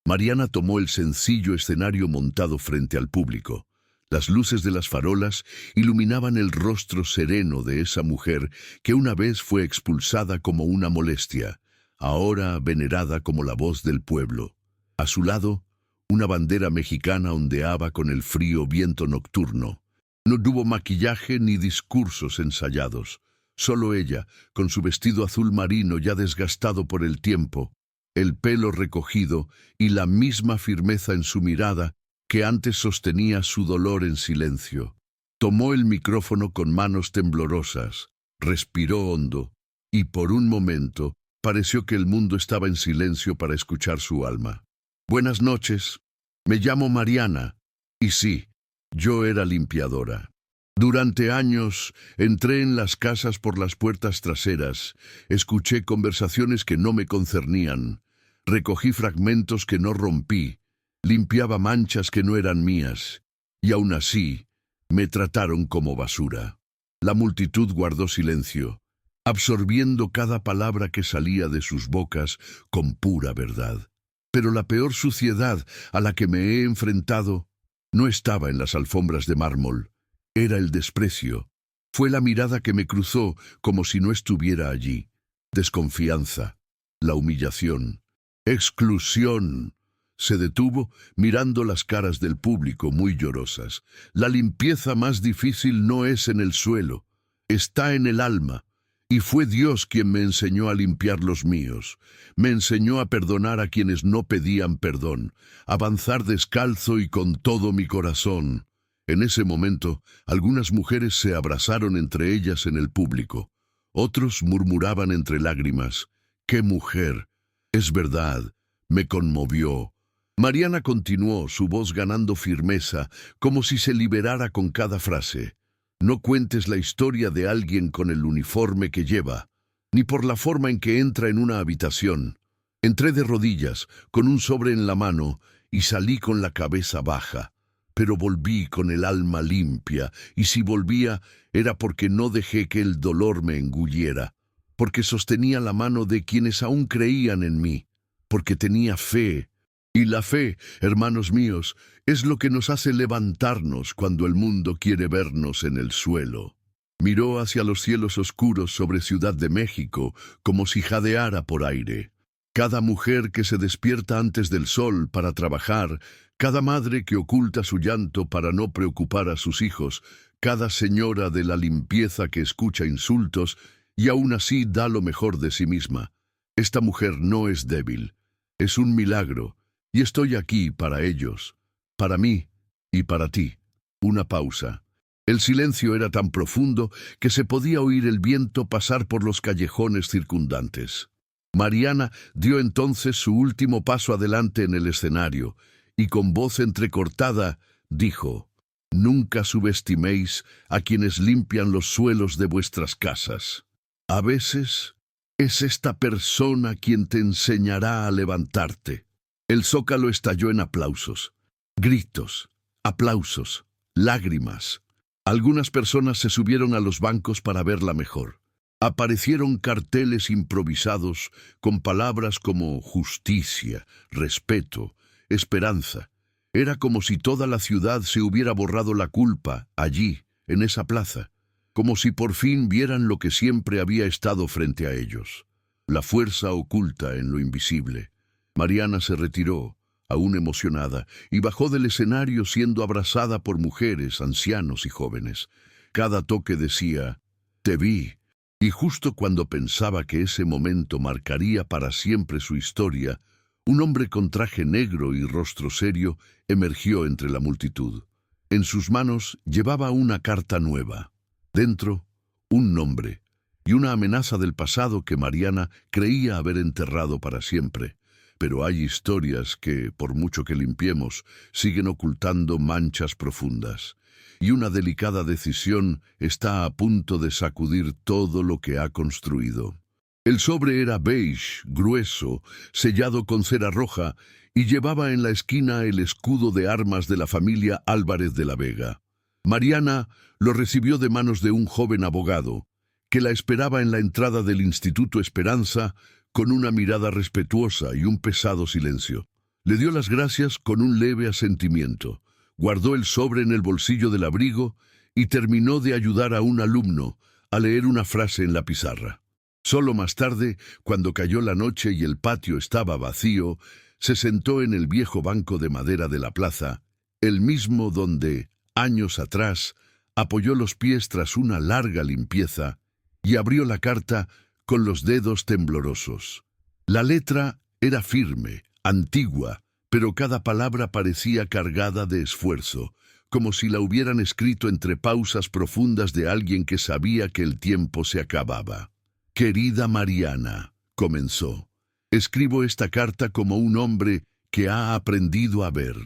[SPEAKER 1] Mariana tomó el sencillo escenario montado frente al público. Las luces de las farolas iluminaban el rostro sereno de esa mujer que una vez fue expulsada como una molestia, ahora venerada como la voz del pueblo. A su lado, una bandera mexicana ondeaba con el frío viento nocturno. No tuvo maquillaje ni discursos ensayados. Solo ella, con su vestido azul marino ya desgastado por el tiempo, el pelo recogido y la misma firmeza en su mirada que antes sostenía su dolor en silencio. Tomó el micrófono con manos temblorosas, respiró hondo y por un momento pareció que el mundo estaba en silencio para escuchar su alma. Buenas noches, me llamo Mariana y sí, yo era limpiadora. Durante años entré en las casas por las puertas traseras, escuché conversaciones que no me concernían, recogí fragmentos que no rompí, limpiaba manchas que no eran mías, y aún así me trataron como basura. La multitud guardó silencio, absorbiendo cada palabra que salía de sus bocas con pura verdad. Pero la peor suciedad a la que me he enfrentado no estaba en las alfombras de mármol. Era el desprecio. Fue la mirada que me cruzó como si no estuviera allí. Desconfianza, la humillación, exclusión. Se detuvo mirando las caras del público muy llorosas. La limpieza más difícil no es en el suelo, está en el alma. Y fue Dios quien me enseñó a limpiar los míos. Me enseñó a perdonar a quienes no pedían perdón, a avanzar descalzo y con todo mi corazón. En ese momento, algunas mujeres se abrazaron entre ellas en el público. Otros murmuraban entre lágrimas, ¡qué mujer! Es verdad, me conmovió. Mariana continuó, su voz ganando firmeza, como si se liberara con cada frase. No cuentes la historia de alguien con el uniforme que lleva, ni por la forma en que entra en una habitación. Entré de rodillas, con un sobre en la mano, y salí con la cabeza baja. Pero volví con el alma limpia, y si volvía era porque no dejé que el dolor me engulliera, porque sostenía la mano de quienes aún creían en mí, porque tenía fe. Y la fe, hermanos míos, es lo que nos hace levantarnos cuando el mundo quiere vernos en el suelo. Miró hacia los cielos oscuros sobre Ciudad de México, como si jadeara por aire. Cada mujer que se despierta antes del sol para trabajar, cada madre que oculta su llanto para no preocupar a sus hijos, cada señora de la limpieza que escucha insultos y aún así da lo mejor de sí misma. Esta mujer no es débil, es un milagro, y estoy aquí para ellos, para mí y para ti. Una pausa. El silencio era tan profundo que se podía oír el viento pasar por los callejones circundantes. Mariana dio entonces su último paso adelante en el escenario, y con voz entrecortada dijo: «Nunca subestiméis a quienes limpian los suelos de vuestras casas. A veces es esta persona quien te enseñará a levantarte». El zócalo estalló en aplausos, gritos, aplausos, lágrimas. Algunas personas se subieron a los bancos para verla mejor. Aparecieron carteles improvisados con palabras como justicia, respeto, esperanza. Era como si toda la ciudad se hubiera borrado la culpa allí, en esa plaza, como si por fin vieran lo que siempre había estado frente a ellos, la fuerza oculta en lo invisible. Mariana se retiró, aún emocionada, y bajó del escenario siendo abrazada por mujeres, ancianos y jóvenes. Cada toque decía: «Te vi». Y justo cuando pensaba que ese momento marcaría para siempre su historia, un hombre con traje negro y rostro serio emergió entre la multitud. En sus manos llevaba una carta nueva. Dentro, un nombre y una amenaza del pasado que Mariana creía haber enterrado para siempre. Pero hay historias que, por mucho que limpiemos, siguen ocultando manchas profundas. Y una delicada decisión está a punto de sacudir todo lo que ha construido. El sobre era beige, grueso, sellado con cera roja, y llevaba en la esquina el escudo de armas de la familia Álvarez de la Vega. Mariana lo recibió de manos de un joven abogado, que la esperaba en la entrada del Instituto Esperanza con una mirada respetuosa y un pesado silencio. Le dio las gracias con un leve asentimiento, guardó el sobre en el bolsillo del abrigo y terminó de ayudar a un alumno a leer una frase en la pizarra. Solo más tarde, cuando cayó la noche y el patio estaba vacío, se sentó en el viejo banco de madera de la plaza, el mismo donde, años atrás, apoyó los pies tras una larga limpieza y abrió la carta con los dedos temblorosos. La letra era firme, antigua, pero cada palabra parecía cargada de esfuerzo, como si la hubieran escrito entre pausas profundas de alguien que sabía que el tiempo se acababa. «Querida Mariana», comenzó, «escribo esta carta como un hombre que ha aprendido a ver».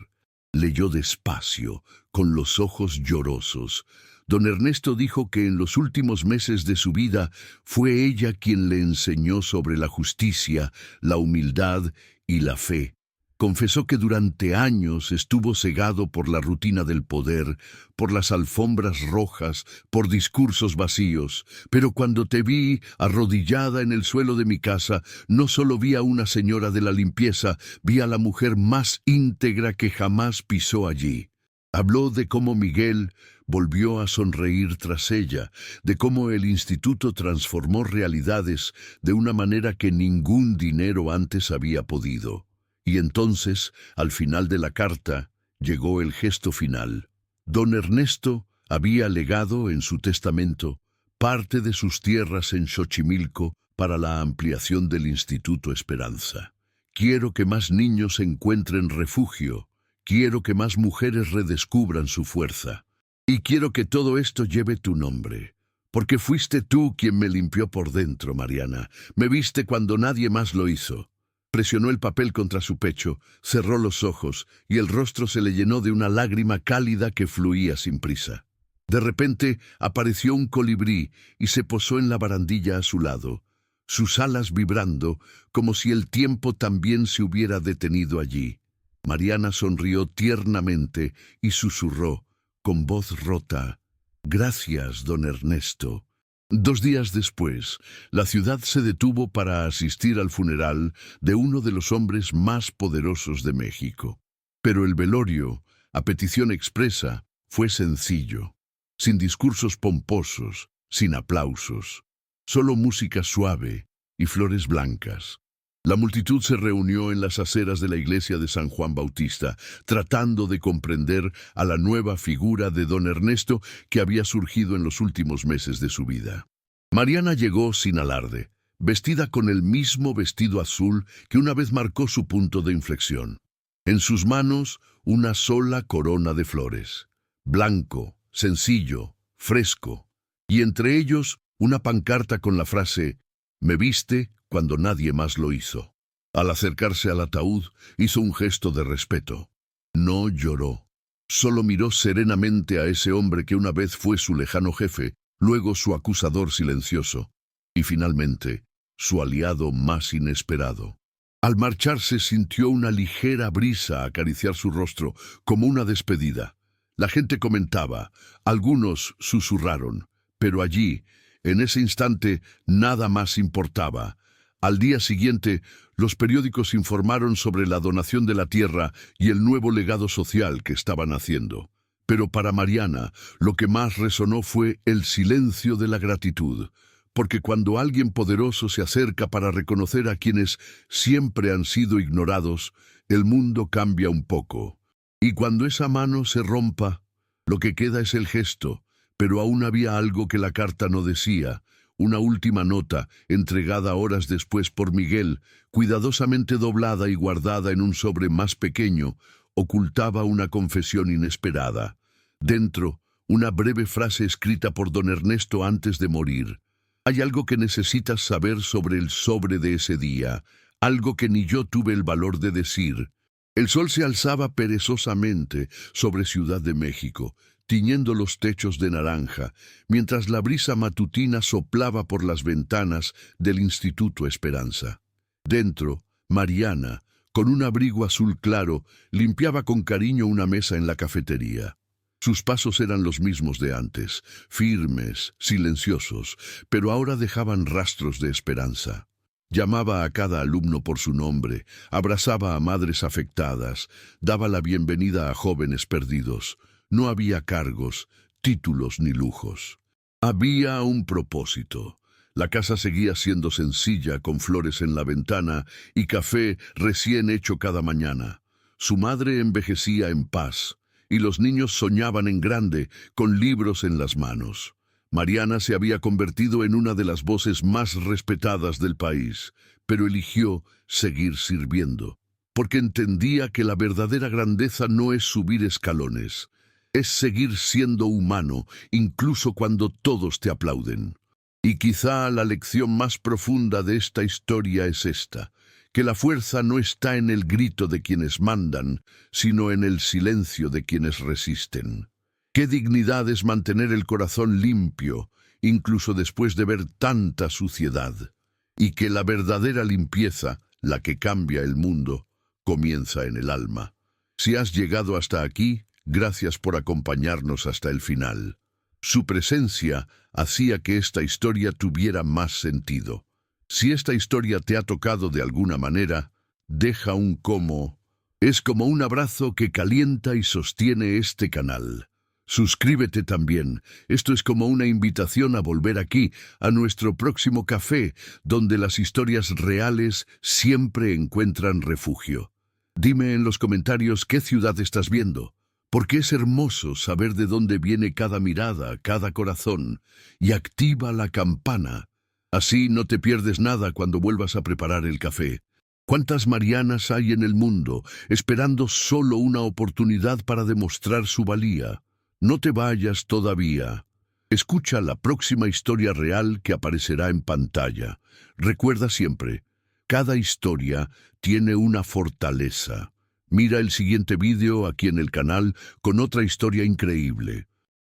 [SPEAKER 1] Leyó despacio, con los ojos llorosos. Don Ernesto dijo que en los últimos meses de su vida fue ella quien le enseñó sobre la justicia, la humildad y la fe. Confesó que durante años estuvo cegado por la rutina del poder, por las alfombras rojas, por discursos vacíos. Pero cuando te vi arrodillada en el suelo de mi casa, no solo vi a una señora de la limpieza, vi a la mujer más íntegra que jamás pisó allí. Habló de cómo Miguel volvió a sonreír tras ella, de cómo el instituto transformó realidades de una manera que ningún dinero antes había podido. Y entonces, al final de la carta, llegó el gesto final. Don Ernesto había legado en su testamento parte de sus tierras en Xochimilco para la ampliación del Instituto Esperanza. Quiero que más niños encuentren refugio, quiero que más mujeres redescubran su fuerza. Y quiero que todo esto lleve tu nombre, porque fuiste tú quien me limpió por dentro, Mariana. Me viste cuando nadie más lo hizo. Presionó el papel contra su pecho, cerró los ojos y el rostro se le llenó de una lágrima cálida que fluía sin prisa. De repente apareció un colibrí y se posó en la barandilla a su lado, sus alas vibrando como si el tiempo también se hubiera detenido allí. Mariana sonrió tiernamente y susurró, con voz rota: «Gracias, don Ernesto». 2 días después, la ciudad se detuvo para asistir al funeral de uno de los hombres más poderosos de México. Pero el velorio, a petición expresa, fue sencillo, sin discursos pomposos, sin aplausos, solo música suave y flores blancas. La multitud se reunió en las aceras de la iglesia de San Juan Bautista, tratando de comprender a la nueva figura de don Ernesto que había surgido en los últimos meses de su vida. Mariana llegó sin alarde, vestida con el mismo vestido azul que una vez marcó su punto de inflexión. En sus manos, una sola corona de flores, blanco, sencillo, fresco, y entre ellos una pancarta con la frase «Me viste cuando nadie más lo hizo». Al acercarse al ataúd, hizo un gesto de respeto. No lloró. Solo miró serenamente a ese hombre que una vez fue su lejano jefe, luego su acusador silencioso, y finalmente, su aliado más inesperado. Al marcharse sintió una ligera brisa acariciar su rostro, como una despedida. La gente comentaba, algunos susurraron, pero allí, en ese instante, nada más importaba. Al día siguiente, los periódicos informaron sobre la donación de la tierra y el nuevo legado social que estaban haciendo. Pero para Mariana, lo que más resonó fue el silencio de la gratitud, porque cuando alguien poderoso se acerca para reconocer a quienes siempre han sido ignorados, el mundo cambia un poco. Y cuando esa mano se rompa, lo que queda es el gesto, pero aún había algo que la carta no decía, una última nota, entregada horas después por Miguel, cuidadosamente doblada y guardada en un sobre más pequeño, ocultaba una confesión inesperada. Dentro, una breve frase escrita por don Ernesto antes de morir. Hay algo que necesitas saber sobre el sobre de ese día, algo que ni yo tuve el valor de decir. El sol se alzaba perezosamente sobre Ciudad de México, tiñendo los techos de naranja, mientras la brisa matutina soplaba por las ventanas del Instituto Esperanza. Dentro, Mariana, con un abrigo azul claro, limpiaba con cariño una mesa en la cafetería. Sus pasos eran los mismos de antes, firmes, silenciosos, pero ahora dejaban rastros de esperanza. Llamaba a cada alumno por su nombre, abrazaba a madres afectadas, daba la bienvenida a jóvenes perdidos. No había cargos, títulos ni lujos. Había un propósito. La casa seguía siendo sencilla, con flores en la ventana y café recién hecho cada mañana. Su madre envejecía en paz, y los niños soñaban en grande, con libros en las manos. Mariana se había convertido en una de las voces más respetadas del país, pero eligió seguir sirviendo, porque entendía que la verdadera grandeza no es subir escalones, es seguir siendo humano, incluso cuando todos te aplauden. Y quizá la lección más profunda de esta historia es esta, que la fuerza no está en el grito de quienes mandan, sino en el silencio de quienes resisten. Qué dignidad es mantener el corazón limpio, incluso después de ver tanta suciedad, y que la verdadera limpieza, la que cambia el mundo, comienza en el alma. Si has llegado hasta aquí, gracias por acompañarnos hasta el final. Su presencia hacía que esta historia tuviera más sentido. Si esta historia te ha tocado de alguna manera, deja un como. Es como un abrazo que calienta y sostiene este canal. Suscríbete también. Esto es como una invitación a volver aquí, a nuestro próximo café, donde las historias reales siempre encuentran refugio. Dime en los comentarios qué ciudad estás viendo, porque es hermoso saber de dónde viene cada mirada, cada corazón, y activa la campana. Así no te pierdes nada cuando vuelvas a preparar el café. ¿Cuántas Marianas hay en el mundo, esperando solo una oportunidad para demostrar su valía? No te vayas todavía. Escucha la próxima historia real que aparecerá en pantalla. Recuerda siempre, cada historia tiene una fortaleza. Mira el siguiente vídeo aquí en el canal con otra historia increíble.